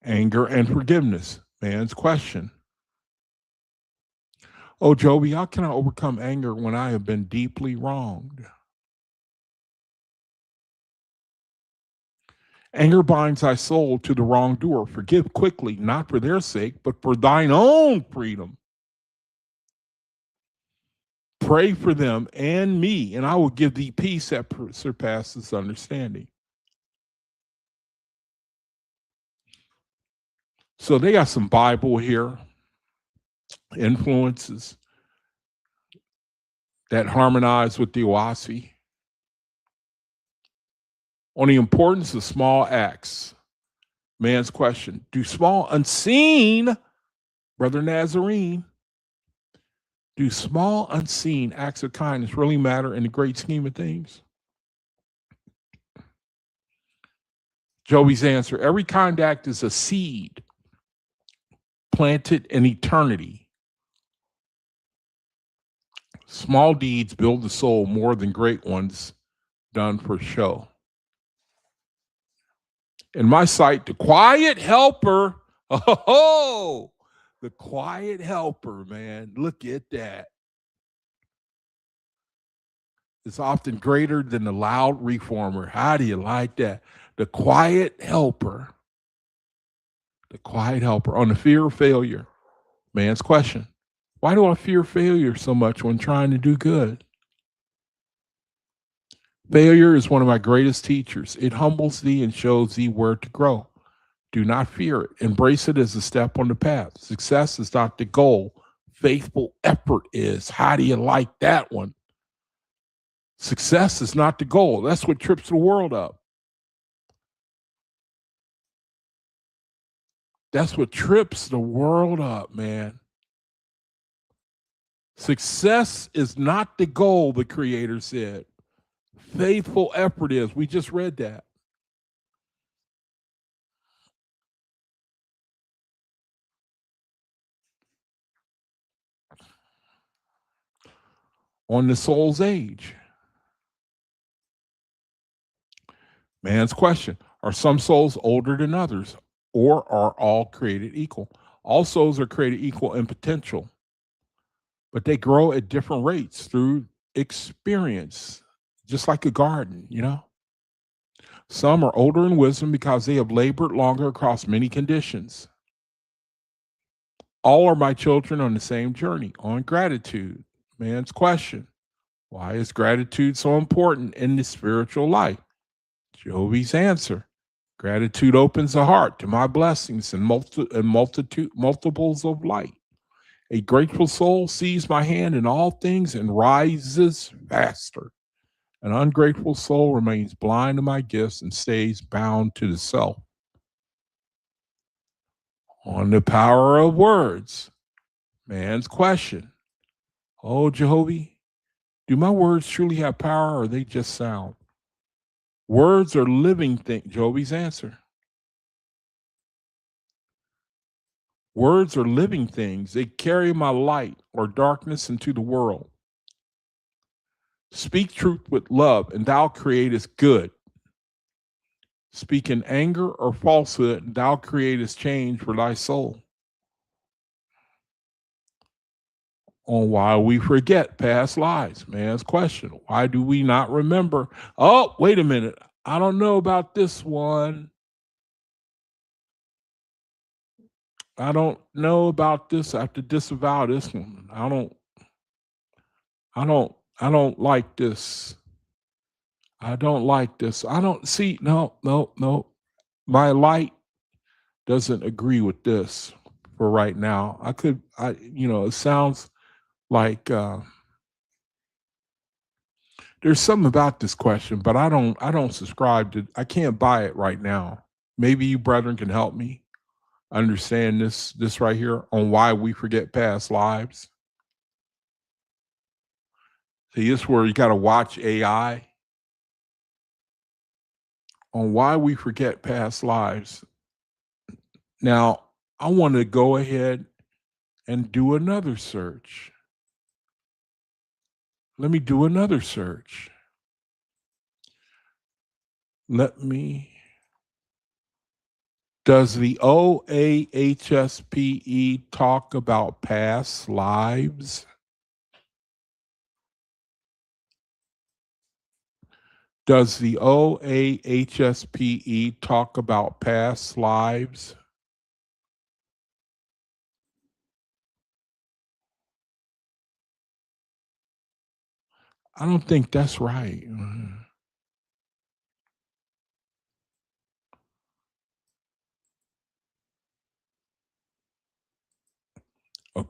Anger and forgiveness. Man's question: oh, Joby, how can I overcome anger when I have been deeply wronged? Anger binds thy soul to the wrongdoer. Forgive quickly, not for their sake, but for thine own freedom. Pray for them and me, and I will give thee peace that surpasses understanding. So they got some Bible here, influences that harmonize with the OAHSPE. On the importance of small acts. Man's question: do small unseen, Brother Nazarene, do small unseen acts of kindness really matter in the great scheme of things? Joey's answer: every kind act is a seed planted in eternity. Small deeds build the soul more than great ones done for show. In my sight, the quiet helper, oh, the quiet helper, man, look at that. It's often greater than the loud reformer. How do you like that? The quiet helper. The quiet helper. On the fear of failure. Man's question: why do I fear failure so much when trying to do good? Failure is one of my greatest teachers. It humbles thee and shows thee where to grow. Do not fear it. Embrace it as a step on the path. Success is not the goal. Faithful effort is. How do you like that one? Success is not the goal. That's what trips the world up. That's what trips the world up, man. Success is not the goal, the Creator said. Faithful effort is. We just read that. On the soul's age. Man's question: are some souls older than others, or are all created equal? All souls are created equal in potential, but they grow at different rates through experience, just like a garden, you know? Some are older in wisdom because they have labored longer across many conditions. All are my children on the same journey, on gratitude. Man's question: why is gratitude so important in the spiritual life? Joby's answer: gratitude opens the heart to my blessings and multiples of light. A grateful soul sees my hand in all things and rises faster. An ungrateful soul remains blind to my gifts and stays bound to the self. On the power of words. Man's question: oh, Jehovah, do my words truly have power, or are they just sound? Words are living things. Joby's answer: words are living things. They carry my light or darkness into the world. Speak truth with love, and thou createst good. Speak in anger or falsehood, and thou createst change for thy soul. On why we forget past lives. Man's question: why do we not remember? Oh, wait a minute. I don't know about this one. I don't know about this. I have to disavow this one. I don't like this. I don't like this. I don't see. No, no, no. My light doesn't agree with this for right now. It sounds like there's something about this question, but I don't subscribe to. I can't buy it right now. Maybe you brethren can help me understand this right here on why we forget past lives. See, this is where you got to watch AI on why we forget past lives. Now, I want to go ahead and do another search. Let me do another search. Let me. Does the OAHSPE talk about past lives? Does the OAHSPE talk about past lives? I don't think that's right. Oh,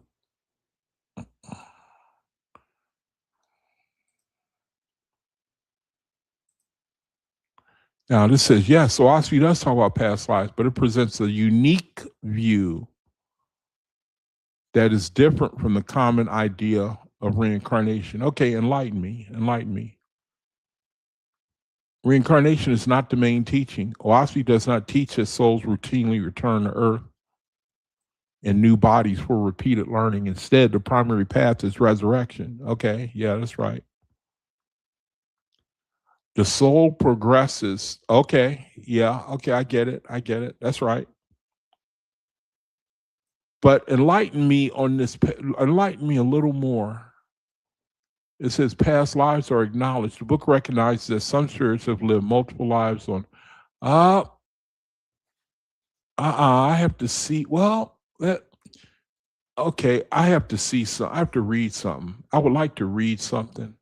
now, this says, yes, OAHSPE does talk about past lives, but it presents a unique view that is different from the common idea of reincarnation. Okay, enlighten me. Enlighten me. Reincarnation is not the main teaching. OAHSPE does not teach that souls routinely return to Earth in new bodies for repeated learning. Instead, the primary path is resurrection. Okay, yeah, that's right. The soul progresses. Okay, yeah, okay, I get it. I get it. That's right. But enlighten me on this, enlighten me a little more. It says past lives are acknowledged. The book recognizes that some spirits have lived multiple lives on. Uh, I have to see. Well, okay, I have to see some. I have to read something. I would like to read something.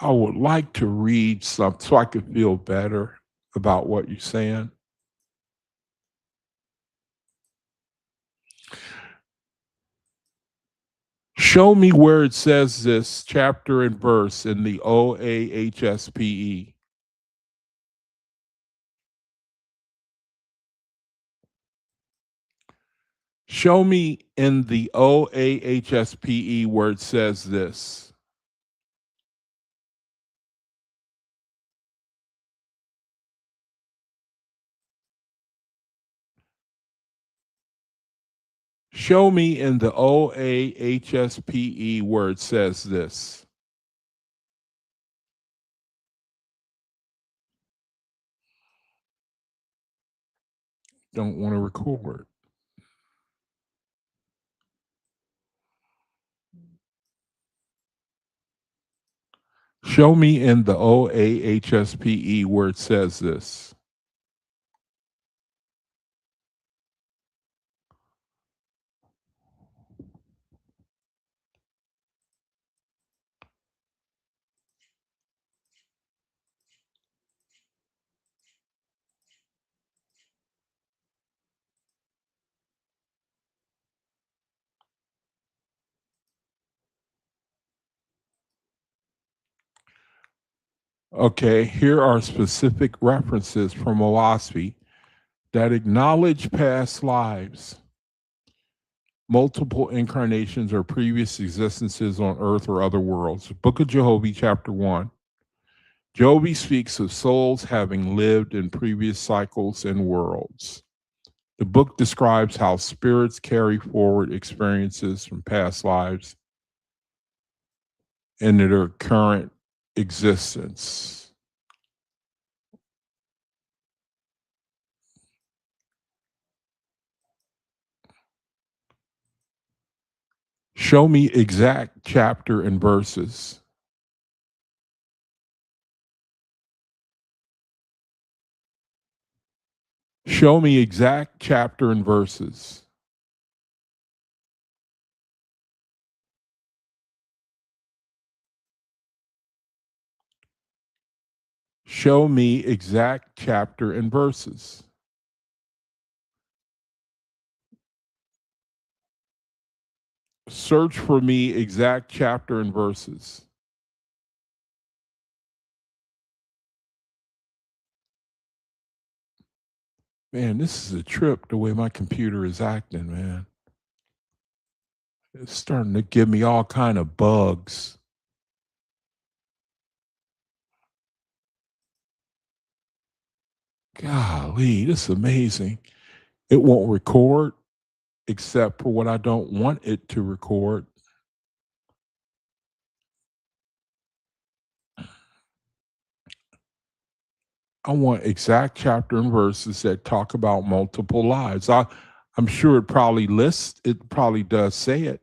I would like to read something so I could feel better about what you're saying. Show me where it says this chapter and verse in the OAHSPE. Show me in the OAHSPE where it says this. Show me in the OAHSPE where it says this. Don't want to record. Show me in the OAHSPE where it says this. Okay, here are specific references from OAHSPE that acknowledge past lives, multiple incarnations or previous existences on earth or other worlds. Book of Jehovah, chapter 1. Jehovah speaks of souls having lived in previous cycles and worlds. The book describes how spirits carry forward experiences from past lives into their current existence. Show me exact chapter and verses. Show me exact chapter and verses. Show me exact chapter and verses. Search for me exact chapter and verses. Man, this is a trip the way my computer is acting, man. It's starting to give me all kind of bugs. Golly, this is amazing. It won't record except for what I don't want it to record. I want exact chapter and verses that talk about multiple lives. I'm sure it probably does say it,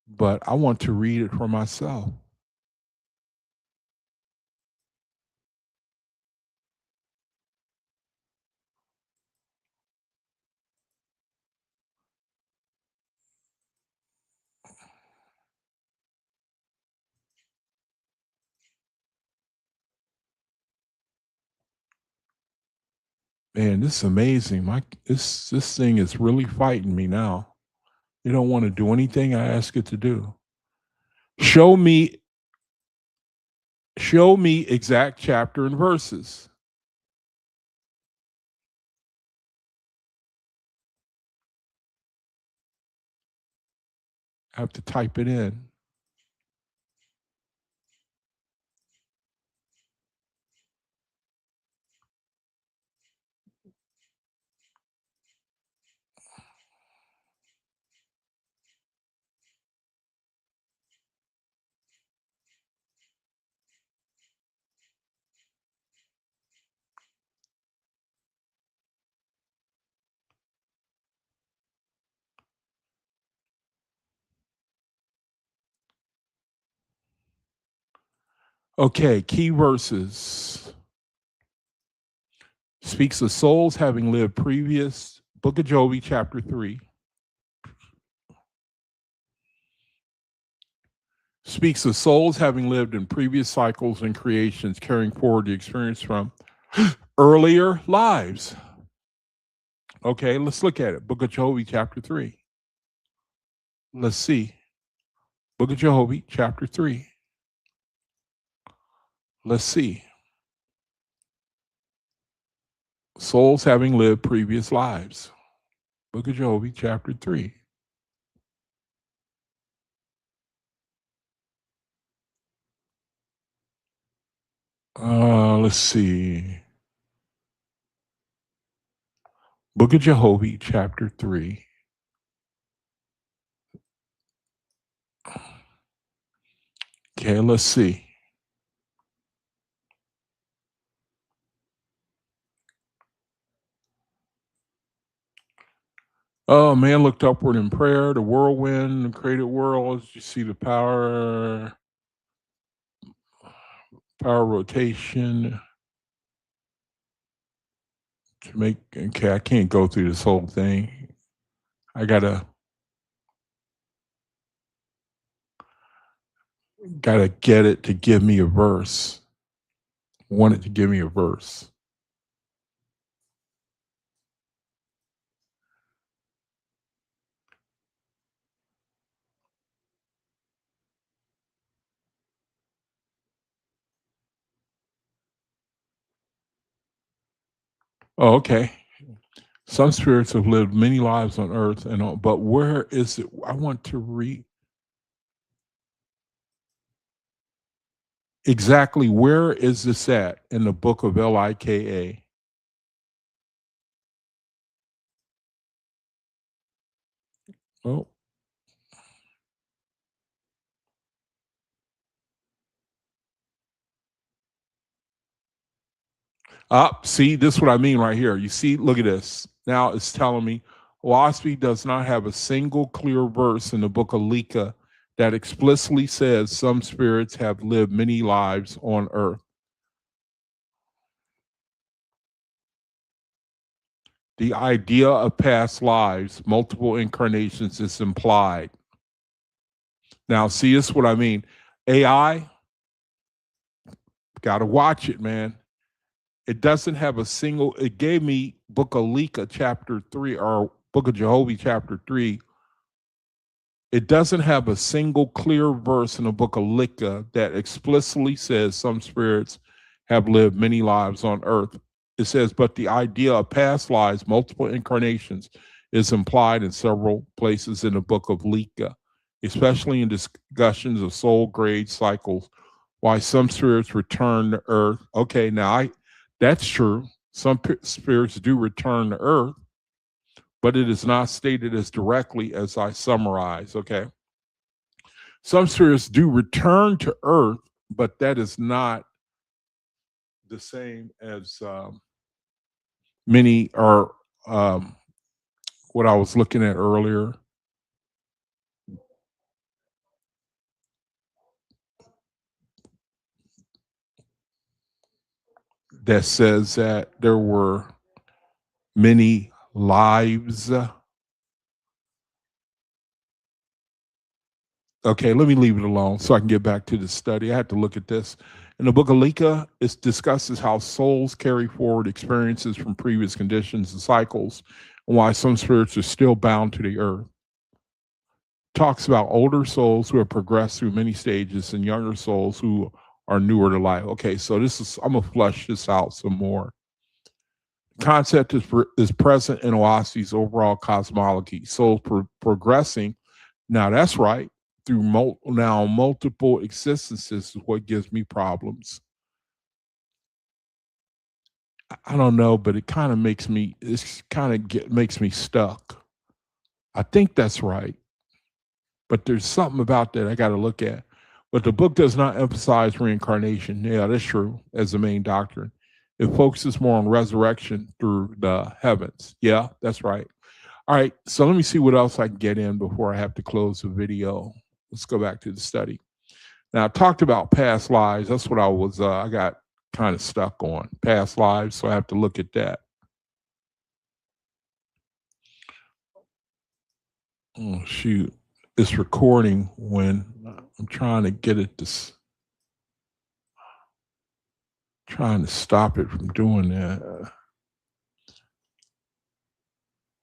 but I want to read it for myself. Man, this is amazing. This thing is really fighting me now. It don't want to do anything I ask it to do. Show me exact chapter and verses. I have to type it in. Okay, key verses. Speaks of souls having lived previous. Book of Job, chapter 3. Speaks of souls having lived in previous cycles and creations, carrying forward the experience from earlier lives. Okay, let's look at it. Book of Job, chapter 3. Let's see. Book of Job, chapter 3. Let's see. Souls having lived previous lives. Book of Job, chapter 3. Let's see. Book of Jehovah, chapter 3. Okay, let's see. Oh, man looked upward in prayer, the whirlwind, the created worlds. You see the power rotation to make. Okay, I can't go through this whole thing. I gotta get it to give me a verse. Want it to give me a verse. Oh, okay. Some spirits have lived many lives on earth, and all, but where is it? I want to read exactly where is this at in the book of Lika? Oh, see, this is what I mean right here. You see, look at this. Now it's telling me OAHSPE does not have a single clear verse in the book of Lika that explicitly says some spirits have lived many lives on earth. The idea of past lives, multiple incarnations, is implied. Now, see, this is what I mean. AI Got to watch it, man. It doesn't have a single, it gave me Book of Leka chapter 3 or Book of Jehovah chapter 3. It doesn't have a single clear verse in the Book of Leka that explicitly says some spirits have lived many lives on earth. It says, but the idea of past lives, multiple incarnations, is implied in several places in the Book of Leka, especially in discussions of soul grade cycles, why some spirits return to earth. Okay, now that's true. Some spirits do return to earth, but it is not stated as directly as I summarize. Okay. Some spirits do return to earth, but that is not the same as many are what I was looking at earlier. That says that there were many lives. Okay, let me leave it alone so I can get back to the study. I had to look at this. In the Book of Leka, it discusses how souls carry forward experiences from previous conditions and cycles, and why some spirits are still bound to the earth. Talks about older souls who have progressed through many stages and younger souls who are newer to life. Okay, so I'm gonna flush this out some more. The concept is present in OAHSPE's overall cosmology. Souls progressing. Now that's right. Through multiple existences is what gives me problems. I don't know, but it kind of makes me stuck. I think that's right, but there's something about that I got to look at. But the book does not emphasize reincarnation. Yeah, that's true as the main doctrine. It focuses more on resurrection through the heavens. Yeah, that's right. All right, so let me see what else I can get in before I have to close the video. Let's go back to the study. Now, I talked about past lives. That's what I got kind of stuck on, past lives, so I have to look at that. Oh, shoot. It's recording when I'm trying to get it trying to stop it from doing that.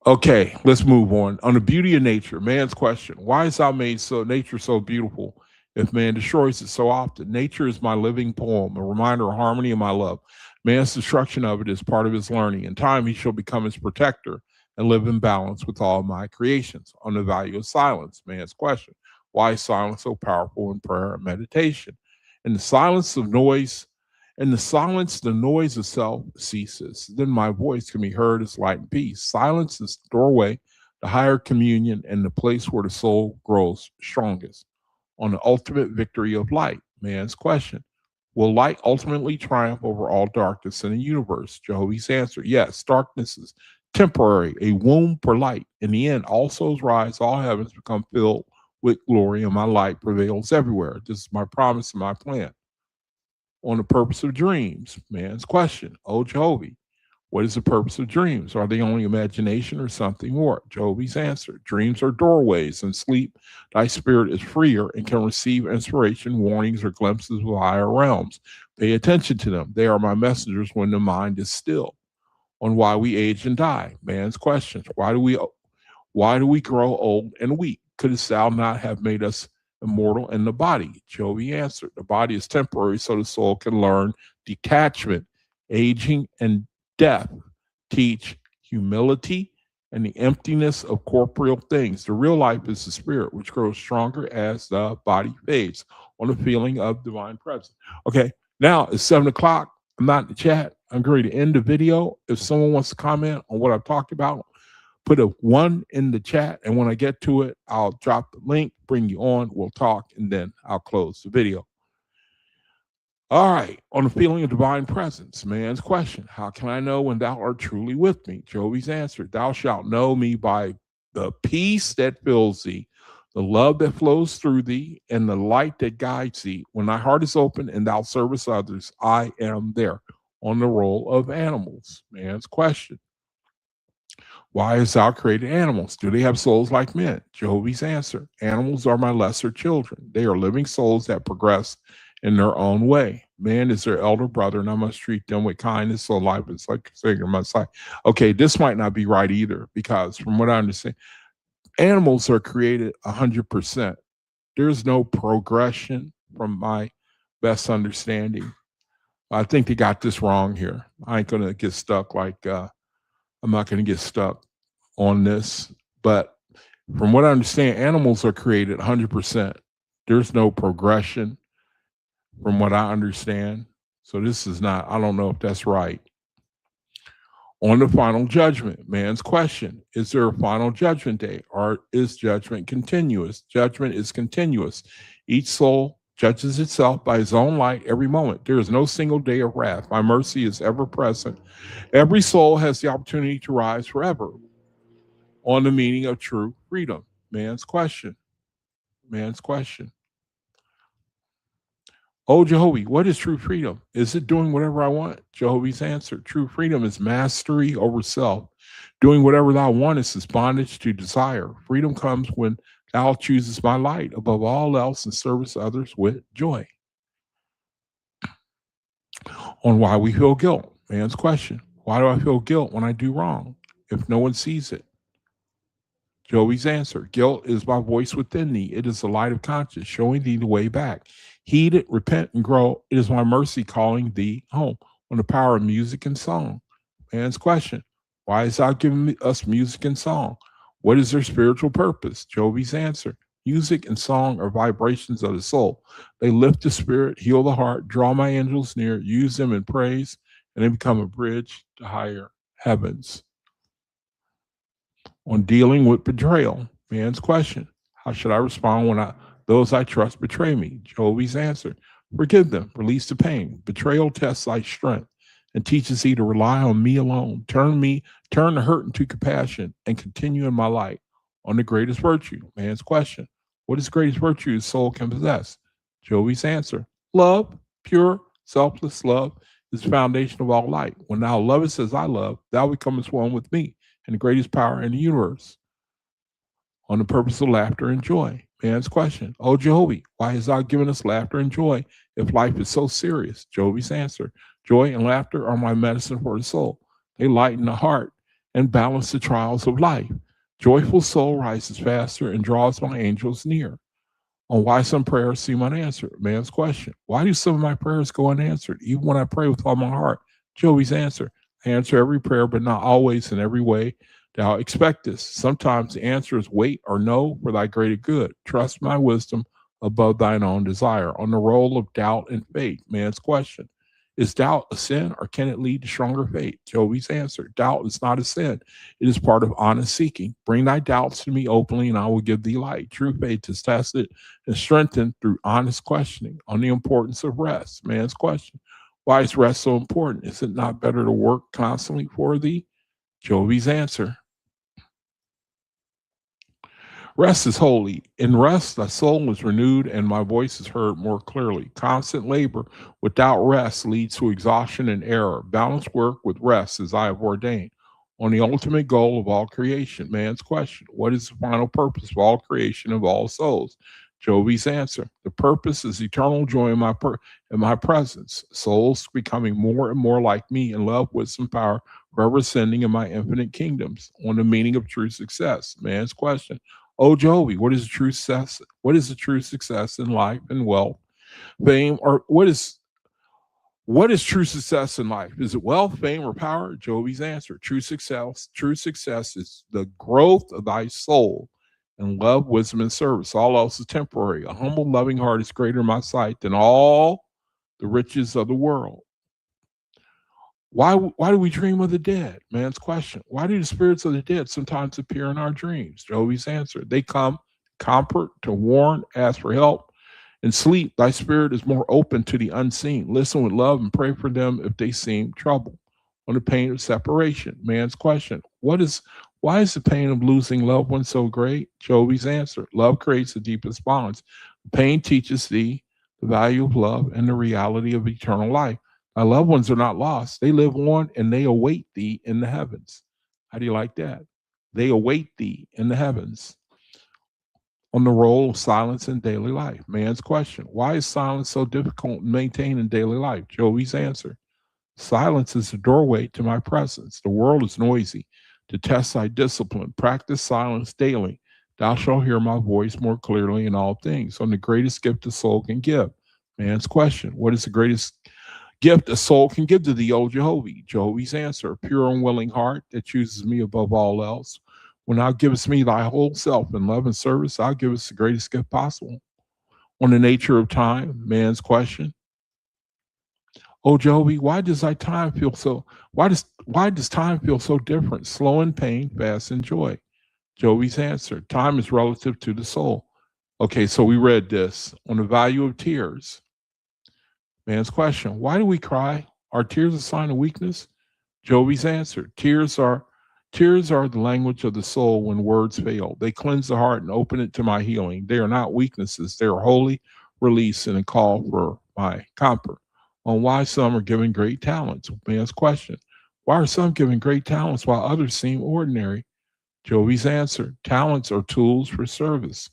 Okay, let's move on. On the beauty of nature, man's question: why is nature so beautiful? If man destroys it so often, nature is my living poem, a reminder of harmony and my love. Man's destruction of it is part of his learning. In time, he shall become its protector and live in balance with all my creations. On the value of silence, man's question: why is silence so powerful in prayer and meditation? In the silence, the noise of self ceases. Then my voice can be heard as light and peace. Silence is the doorway to higher communion and the place where the soul grows strongest. On the ultimate victory of light, man's question: will light ultimately triumph over all darkness in the universe? Jehovah's answer: yes, darkness is temporary, a womb for light. In the end, all souls rise, all heavens become filled with glory, and my light prevails everywhere. This is my promise and my plan. On the purpose of dreams, man's question: oh, Jehovah, what is the purpose of dreams? Are they only imagination or something more? Jehovah's answer: dreams are doorways. In sleep, thy spirit is freer and can receive inspiration, warnings, or glimpses of higher realms. Pay attention to them. They are my messengers when the mind is still. On why we age and die, man's questions: why do we grow old and weak? Couldst thou not have made us immortal in the body? Jehovah answered: the body is temporary, so the soul can learn detachment. Aging and death teach humility and the emptiness of corporeal things. The real life is the spirit, which grows stronger as the body fades. On the feeling of divine presence. Okay, now it's 7 o'clock. I'm not in the chat. I'm going to end the video. If someone wants to comment on what I've talked about, put a 1 in the chat, and when I get to it, I'll drop the link, bring you on, we'll talk, and then I'll close the video. All right, on the feeling of divine presence, man's question: how can I know when thou art truly with me? Jehovah's answer: thou shalt know me by the peace that fills thee, the love that flows through thee, and the light that guides thee. When thy heart is open and thou servest others, I am there. On the role of animals, man's question: why has thou created animals? Do they have souls like men? Jehovah's answer: animals are my lesser children. They are living souls that progress in their own way. Man is their elder brother, and I must treat them with kindness, so life is like a figure in my sight. Okay, this might not be right either, because from what I understand, animals are created 100%. There's no progression from my best understanding. I think they got this wrong here. I ain't gonna get stuck I'm not gonna get stuck on this, but from what I understand, animals are created 100%. There's no progression from what I understand. So this is not, I don't know if that's right. On the final judgment, man's question: is there a final judgment day, or is judgment continuous? Judgment is continuous. Each soul judges itself by his own light every moment. There is no single day of wrath. My mercy is ever present. Every soul has the opportunity to rise forever. On the meaning of true freedom, man's question. Man's question. Oh, Jehovah, what is true freedom? Is it doing whatever I want? Jehovah's answer: true freedom is mastery over self. Doing whatever thou wantest is bondage to desire. Freedom comes when thou chooses my light above all else and service others with joy. On why we feel guilt, man's question: why do I feel guilt when I do wrong if no one sees it? Joey's answer: guilt is my voice within thee. It is the light of conscience showing thee the way back. Heed it, repent, and grow. It is my mercy calling thee home. On the power of music and song. Man's question: why is God giving us music and song? What is their spiritual purpose? Joey's answer: music and song are vibrations of the soul. They lift the spirit, heal the heart, draw my angels near, use them in praise, and they become a bridge to higher heavens. On dealing with betrayal, man's question: how should I respond when those I trust betray me? Joey's answer: forgive them, release the pain. Betrayal tests thy strength and teaches thee to rely on me alone. Turn the hurt into compassion and continue in my light. On the greatest virtue, man's question: what is the greatest virtue the soul can possess? Joey's answer: love. Pure, selfless love is the foundation of all light. When thou lovest as I love, thou becomest one with me and the greatest power in the universe. On the purpose of laughter and joy, man's question: oh, Jehovah, why has thou given us laughter and joy if life is so serious? Jehovah's answer: joy and laughter are my medicine for the soul. They lighten the heart and balance the trials of life. Joyful soul rises faster and draws my angels near. On why some prayers seem unanswered, man's question: why do some of my prayers go unanswered, even when I pray with all my heart? Joey's answer: I answer every prayer, but not always in every way thou expectest. Sometimes the answer is wait or no for thy greater good. Trust my wisdom above thine own desire. On the role of doubt and faith, man's question: is doubt a sin, or can it lead to stronger faith? Joey's answer: doubt is not a sin. It is part of honest seeking. Bring thy doubts to me openly, and I will give thee light. True faith is tested and strengthened through honest questioning. On the importance of rest, man's question: why is rest so important? Is it not better to work constantly for thee? Joey's answer: rest is holy. In rest, thy soul is renewed and my voice is heard more clearly. Constant labor without rest leads to exhaustion and error. Balanced work with rest as I have ordained. On the ultimate goal of all creation, man's question: what is the final purpose of all creation of all souls? Joey's answer: the purpose is eternal joy in my presence. Souls becoming more and more like me in love, wisdom, power, forever ascending in my infinite kingdoms. On the meaning of true success, man's question: oh, Joey, what is the true success? What is the true success in life and wealth, fame, or what is true success in life? Is it wealth, fame, or power? Joey's answer: true success is the growth of thy soul in love, wisdom, and service. All else is temporary. A humble, loving heart is greater in my sight than all the riches of the world. Why do we dream of the dead? Man's question: why do the spirits of the dead sometimes appear in our dreams? Joey's answer: they come to comfort, to warn, ask for help. In sleep, thy spirit is more open to the unseen. Listen with love and pray for them if they seem troubled. On the pain of separation, man's question: why is the pain of losing loved ones so great? Joey's answer: love creates the deepest bonds. Pain teaches thee the value of love and the reality of eternal life. Thy loved ones are not lost. They live on and they await thee in the heavens. How do you like that? They await thee in the heavens. On the role of silence in daily life. Man's question: why is silence so difficult to maintain in daily life? Joey's answer: silence is the doorway to my presence. The world is noisy. To test thy discipline, practice silence daily. Thou shalt hear my voice more clearly in all things. On the greatest gift a soul can give. Man's question: what is the greatest gift a soul can give to thee, O Jehovah? Jehovah's answer: a pure and willing heart that chooses me above all else. When thou givest me thy whole self in love and service, thou givest the greatest gift possible. On the nature of time, man's question: oh Jehovah, why does time feel so different? Slow in pain, fast in joy. Jehovah's answer: time is relative to the soul. Okay, so we read this on the value of tears. Man's question: why do we cry? Are tears a sign of weakness? Jehovah's answer: tears are the language of the soul when words fail. They cleanse the heart and open it to my healing. They are not weaknesses. They are holy release and a call for my comfort. On why some are given great talents. Man's question: why are some given great talents while others seem ordinary? Jehovah's answer: talents are tools for service.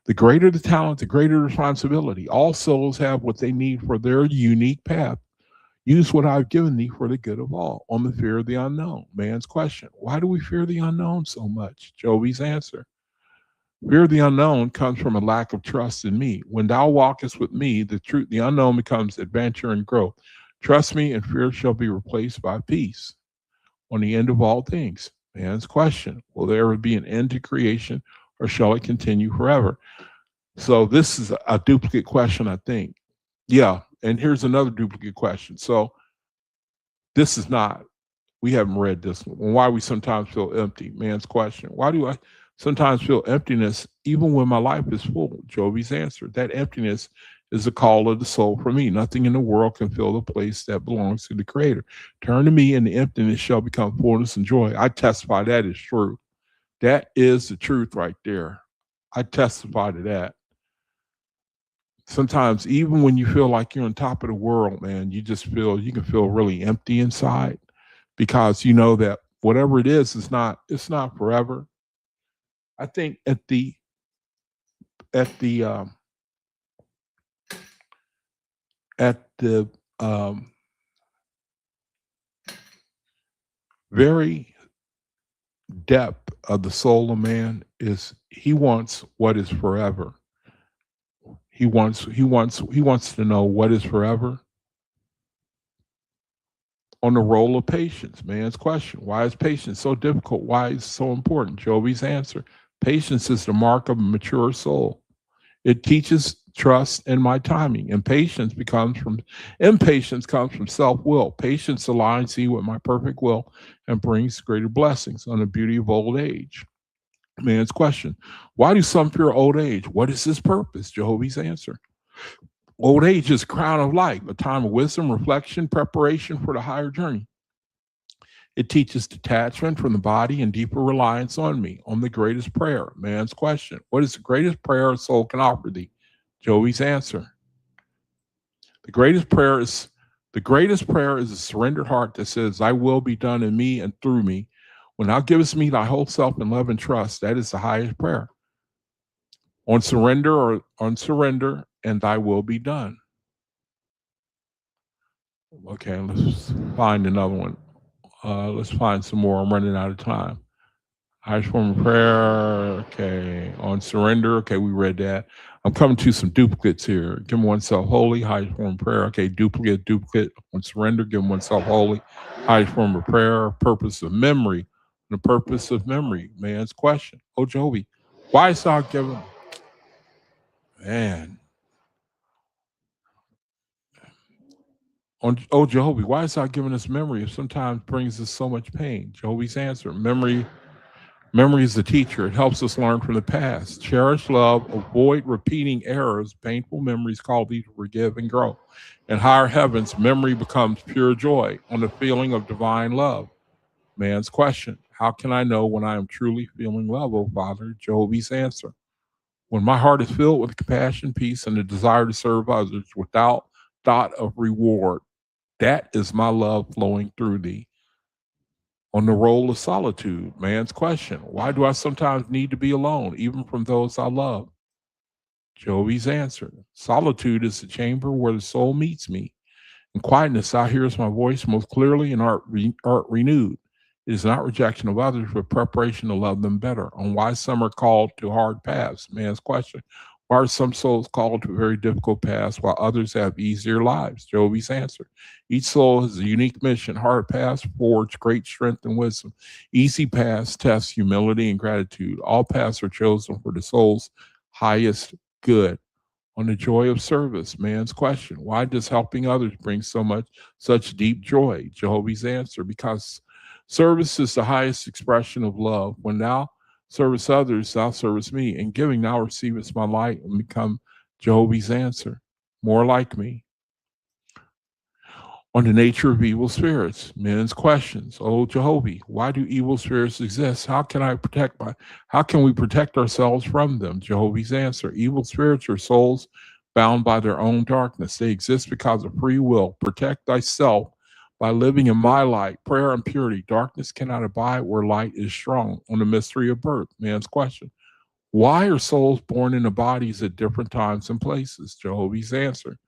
The greater the talent, the greater the responsibility. All souls have what they need for their unique path. Use what I've given thee for the good of all. On the fear of the unknown. Man's question: why do we fear the unknown so much? Jehovah's answer: fear of the unknown comes from a lack of trust in me. When thou walkest with me, the unknown becomes adventure and growth. Trust me, and fear shall be replaced by peace. On the end of all things. Man's question: will there ever be an end to creation, or shall it continue forever? So this is a duplicate question, I think. Yeah, and here's another duplicate question. So this is not, we haven't read this one. Why we sometimes feel empty. Man's question: why do I sometimes feel emptiness even when my life is full? Jehovah's answer: that emptiness is the call of the soul for me. Nothing in the world can fill the place that belongs to the Creator. Turn to me, and the emptiness shall become fullness and joy. I testify that is true. That is the truth right there. I testify to that. Sometimes, even when you feel like you're on top of the world, man, you can feel really empty inside, because you know that whatever it is, it's not forever. I think at the at the very depth of the soul of man is he wants what is forever. He wants to know what is forever. On the role of patience, man's question: why is patience so difficult? Why is it so important? Jehovah's answer: patience is the mark of a mature soul. It teaches trust in my timing. Impatience comes from self-will. Patience aligns thee with my perfect will and brings greater blessings. On the beauty of old age. Man's question: why do some fear old age? What is its purpose? Jehovah's answer: old age is a crown of life, a time of wisdom, reflection, preparation for the higher journey. It teaches detachment from the body and deeper reliance on me. On the greatest prayer. Man's question: what is the greatest prayer a soul can offer thee? Joey's answer: the greatest prayer is a surrendered heart that says, thy will be done in me and through me. When thou givest me thy whole self in love and trust, that is the highest prayer. On surrender and thy will be done. Okay, let's find another one. Let's find some more. I'm running out of time. Highest form of prayer. Okay. On surrender. Okay, we read that. I'm coming to some duplicates here. Give oneself holy. Highest form of prayer. Okay, duplicate. On surrender. Give oneself holy. Highest form of prayer. Purpose of memory. The purpose of memory. Man's question: oh Jehovah, why is thou given? Man. Oh Jehovah, why is thou giving us memory if sometimes brings us so much pain? Jehovah's answer: memory is the teacher. It helps us learn from the past. Cherish love, avoid repeating errors. Painful memories call thee to forgive and grow. In higher heavens, memory becomes pure joy on the feeling of divine love. Man's question: how can I know when I am truly feeling love, O Father? Jehovah's answer: when my heart is filled with compassion, peace, and the desire to serve others without thought of reward, that is my love flowing through thee. On the role of solitude, man's question, why do I sometimes need to be alone, even from those I love? Jovi's answer, solitude is the chamber where the soul meets me. In quietness, thou hearest my voice most clearly and art renewed. It is not rejection of others, but preparation to love them better. On why some are called to hard paths, man's question. Why are some souls called to very difficult paths while others have easier lives? Jovi's answer. Each soul has a unique mission. Hard paths forge great strength and wisdom. Easy paths test humility and gratitude. All paths are chosen for the soul's highest good. On the joy of service, man's question, why does helping others bring such deep joy? Jehovah's answer, because service is the highest expression of love. When thou service others, thou service me. In giving, thou receivest my light and become Jehovah's answer, more like me. On the nature of evil spirits, men's questions. Oh, Jehovah, why do evil spirits exist? How can we protect ourselves from them? Jehovah's answer. Evil spirits are souls bound by their own darkness. They exist because of free will. Protect thyself by living in my light, prayer, and purity. Darkness cannot abide where light is strong. On the mystery of birth, man's question. Why are souls born into bodies at different times and places? Jehovah's answer.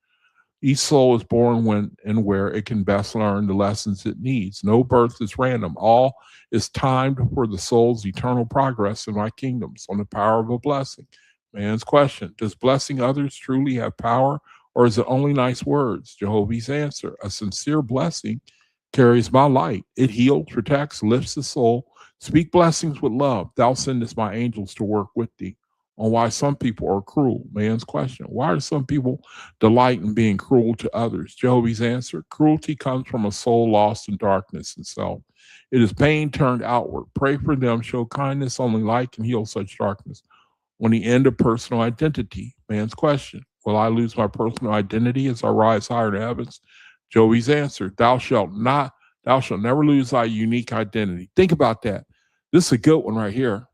Each soul is born when and where it can best learn the lessons it needs. No birth is random. All is timed for the soul's eternal progress in my kingdoms. On the power of a blessing. Man's question, does blessing others truly have power, or is it only nice words? Jehovah's answer, a sincere blessing carries my light. It heals, protects, lifts the soul. Speak blessings with love. Thou sendest my angels to work with thee. On why some people are cruel. Man's question, why do some people delight in being cruel to others? Jehovah's answer, cruelty comes from a soul lost in darkness itself. It is pain turned outward. Pray for them, show kindness, only light can heal such darkness. On the end of personal identity, man's question, will I lose my personal identity as I rise higher to heavens? Jehovah's answer, thou shalt never lose thy unique identity. Think about that. This is a good one right here.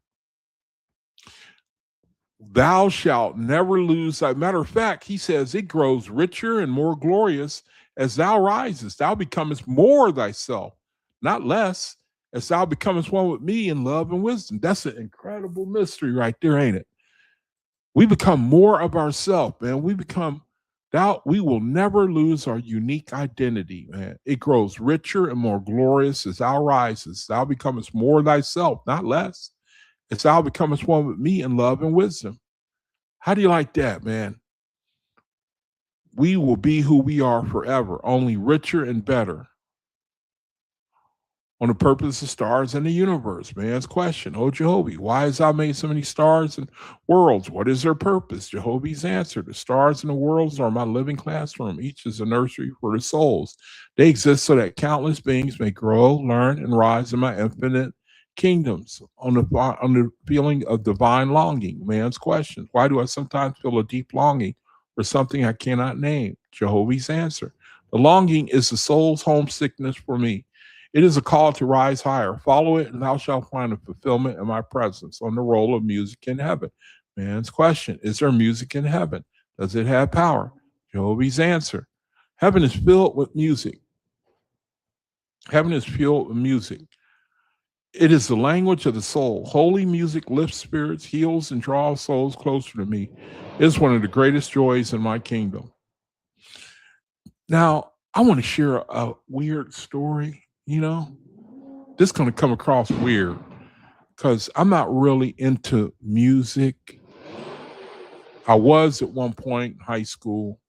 Thou shalt never lose thy. Matter of fact, he says it grows richer and more glorious as thou risest. Thou becomest more thyself, not less, as thou becomest one with me in love and wisdom. That's an incredible mystery right there, ain't it? We become more of ourselves, man. We will never lose our unique identity, man. It grows richer and more glorious as thou risest. Thou becomest more thyself, not less, as thou becomest one with me in love and wisdom. How do you like that, man? We will be who we are forever, only richer and better. On the purpose of stars in the universe, man's question. Oh, Jehovah, why has thou made so many stars and worlds? What is their purpose? Jehovah's answer. The stars and the worlds are my living classroom. Each is a nursery for the souls. They exist so that countless beings may grow, learn, and rise in my infinite kingdoms. On the feeling of divine longing, man's question. Why do I sometimes feel a deep longing for something I cannot name? Jehovah's answer. The longing is the soul's homesickness for me. It is a call to rise higher. Follow it, and thou shalt find a fulfillment in my presence. On the role of music in heaven. Man's question, is there music in heaven? Does it have power? Jehovah's answer. Heaven is filled with music. Heaven is filled with music. It is the language of the soul. Holy music lifts spirits, heals, and draws souls closer to me. It is one of the greatest joys in my kingdom. Now, I want to share a weird story. This is going to come across weird because I'm not really into music. I was at one point in high school.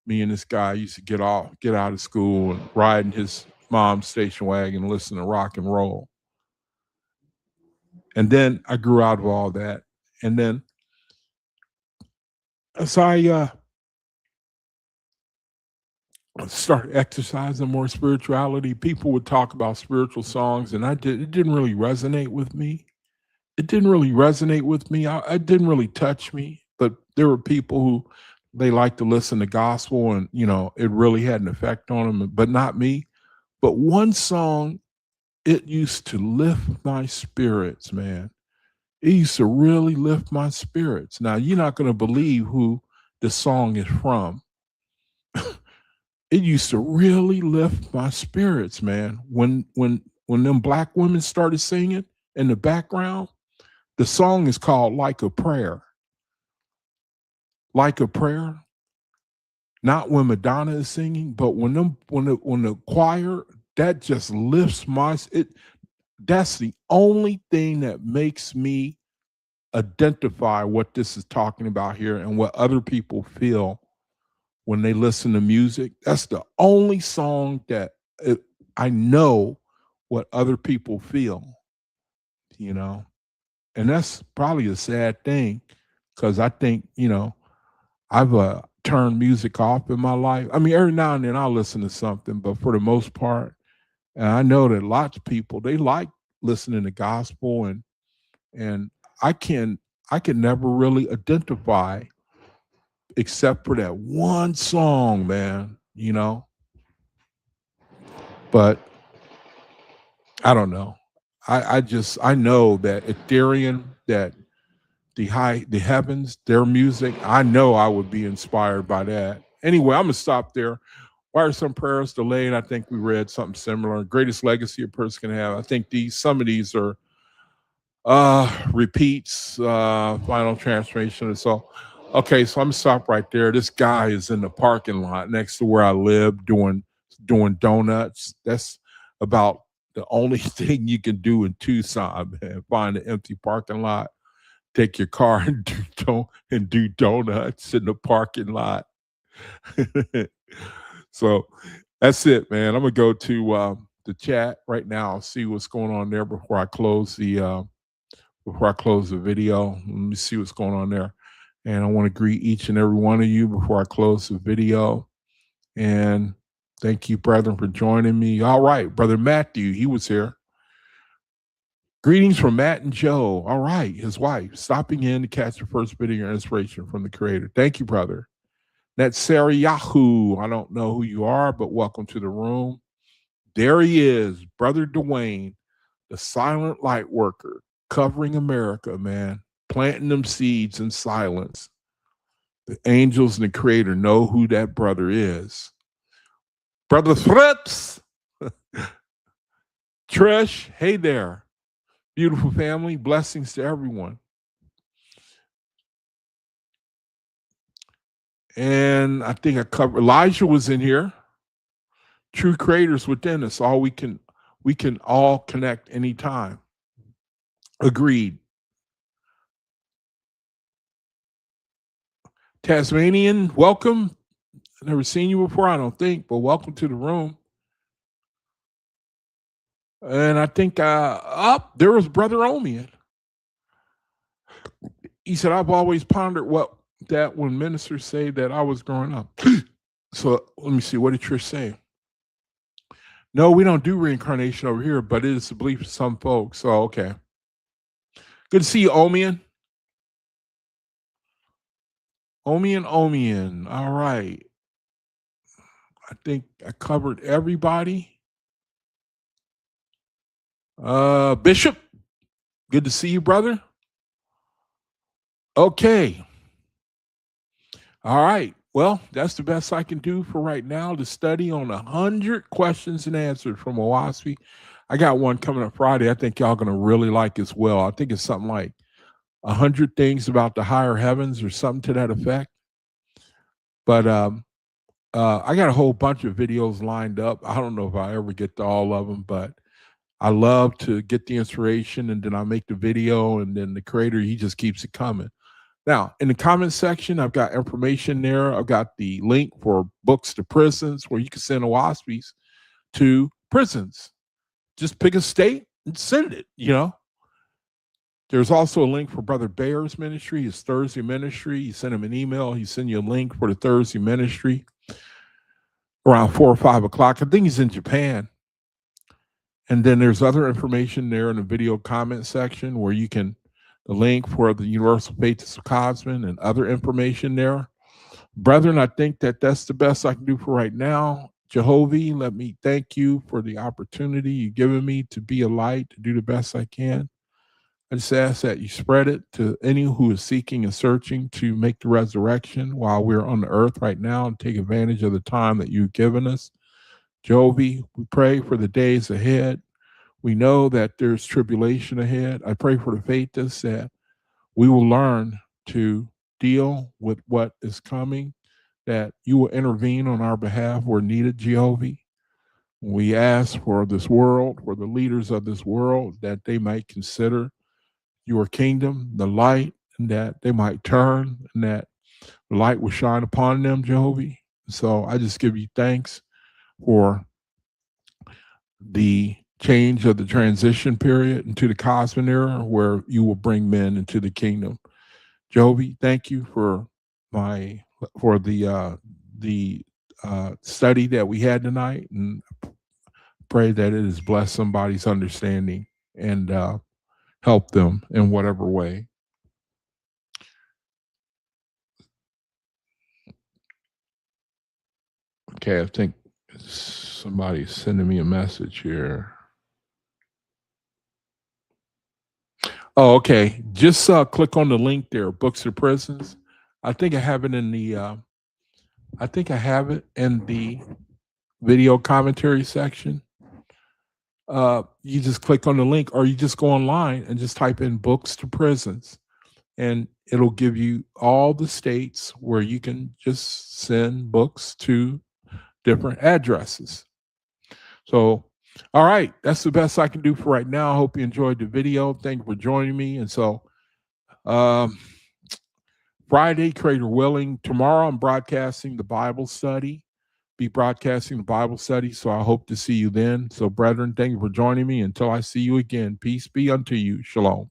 Me and this guy used to get out of school and ride in his mom's station wagon and listen to rock and roll. And then I grew out of all that. And then as I started exercising more spirituality, people would talk about spiritual songs, and it didn't really resonate with me. It didn't really touch me. But there were people who they like to listen to gospel, and it really had an effect on them, but not me. But one song, it used to lift my spirits, man. It used to really lift my spirits. Now, you're not going to believe who the song is from. It used to really lift my spirits, man. When when them black women started singing in the background, the song is called Like a Prayer. Like a Prayer. Not when Madonna is singing, but when the choir, that just lifts that's the only thing that makes me identify what this is talking about here and what other people feel when they listen to music. That's the only song that I know what other people feel, and that's probably a sad thing, because I think, I've turned music off in my life. I mean, every now and then I'll listen to something, but for the most part, and I know that lots of people, they like listening to gospel, and I can never really identify except for that one song, man, But I don't know. I know that Ethereum, that the heavens, their music, I know I would be inspired by that. Anyway, I'm gonna stop there. Why are some prayers delayed? I think we read something similar. Greatest legacy a person can have. I think some of these are repeats, final transformation. And so, okay, so I'm gonna stop right there. This guy is in the parking lot next to where I live doing donuts. That's about the only thing you can do in Tucson, man. Find an empty parking lot, take your car and do donuts in the parking lot. So that's it, man. I'm gonna go to the chat right now. I'll see what's going on there before I close the video. Let me see what's going on there. And I want to greet each and every one of you before I close the video. And thank you, brethren, for joining me. All right, Brother Matthew, he was here. Greetings from Matt and Joe. All right, his wife, stopping in to catch the first bit of your inspiration from the Creator. Thank you, brother. That's Sarah Yahoo. I don't know who you are, but welcome to the room. There he is, Brother Dwayne, the silent light worker, covering America, man, planting them seeds in silence. The angels and the Creator know who that brother is. Brother Fritz, Trish, hey there. Beautiful family, blessings to everyone. And I think I covered, Elijah was in here. True Creators within us. We can all connect anytime. Agreed. Tasmanian, welcome. I've never seen you before, I don't think, but welcome to the room. And I think there was Brother Omian. He said, I've always pondered that when ministers say that I was growing up. So let me see, what did Trish say? No, we don't do reincarnation over here, but it is the belief of some folks. So, okay. Good to see you, Omian. Omian. All right. I think I covered everybody. Bishop, good to see you, brother. Okay. All right. Well, that's the best I can do for right now, to study on 100 questions and answers from OAHSPE. I got one coming up Friday I think y'all going to really like as well. I think it's something like 100 things about the higher heavens or something to that effect. But I got a whole bunch of videos lined up. I don't know if I ever get to all of them, but I love to get the inspiration, and then I make the video, and then the Creator, he just keeps it coming. Now, in the comment section, I've got information there. I've got the link for books to prisons, where you can send OAHSPEs to prisons. Just pick a state and send it, There's also a link for Brother Bear's ministry, his Thursday ministry. You send him an email, he send you a link for the Thursday ministry around 4 or 5 o'clock. I think he's in Japan. And then there's other information there in the video comment section where you can, the link for the Universal Faith of Cosmin and other information there. Brethren, I think that's the best I can do for right now. Jehovah, let me thank you for the opportunity you've given me to be a light, to do the best I can. I just ask that you spread it to any who is seeking and searching to make the resurrection while we're on the earth right now, and take advantage of the time that you've given us. Jehovah, we pray for the days ahead. We know that there's tribulation ahead. I pray for the faithful that we will learn to deal with what is coming, that you will intervene on our behalf where needed, Jehovah. We ask for this world, for the leaders of this world, that they might consider your kingdom, the light, and that they might turn, and that the light will shine upon them, Jehovah. So I just give you thanks for the change of the transition period into the cosmic era where you will bring men into the kingdom. Jehovah, thank you for the study that we had tonight, and pray that it has blessed somebody's understanding and help them in whatever way. Okay, I think somebody's sending me a message here. Oh, okay. Just click on the link there, Books to Prisons. I think I have it in the video commentary section. You just click on the link, or you just go online and just type in Books to Prisons, and it'll give you all the states where you can just send books to different addresses. So, all right, that's the best I can do for right now. I hope you enjoyed the video. Thank you for joining me. And so, Friday, Creator willing, tomorrow I'm broadcasting the Bible study. Be broadcasting the Bible study. So I hope to see you then. So, brethren, thank you for joining me. Until I see you again, peace be unto you. Shalom.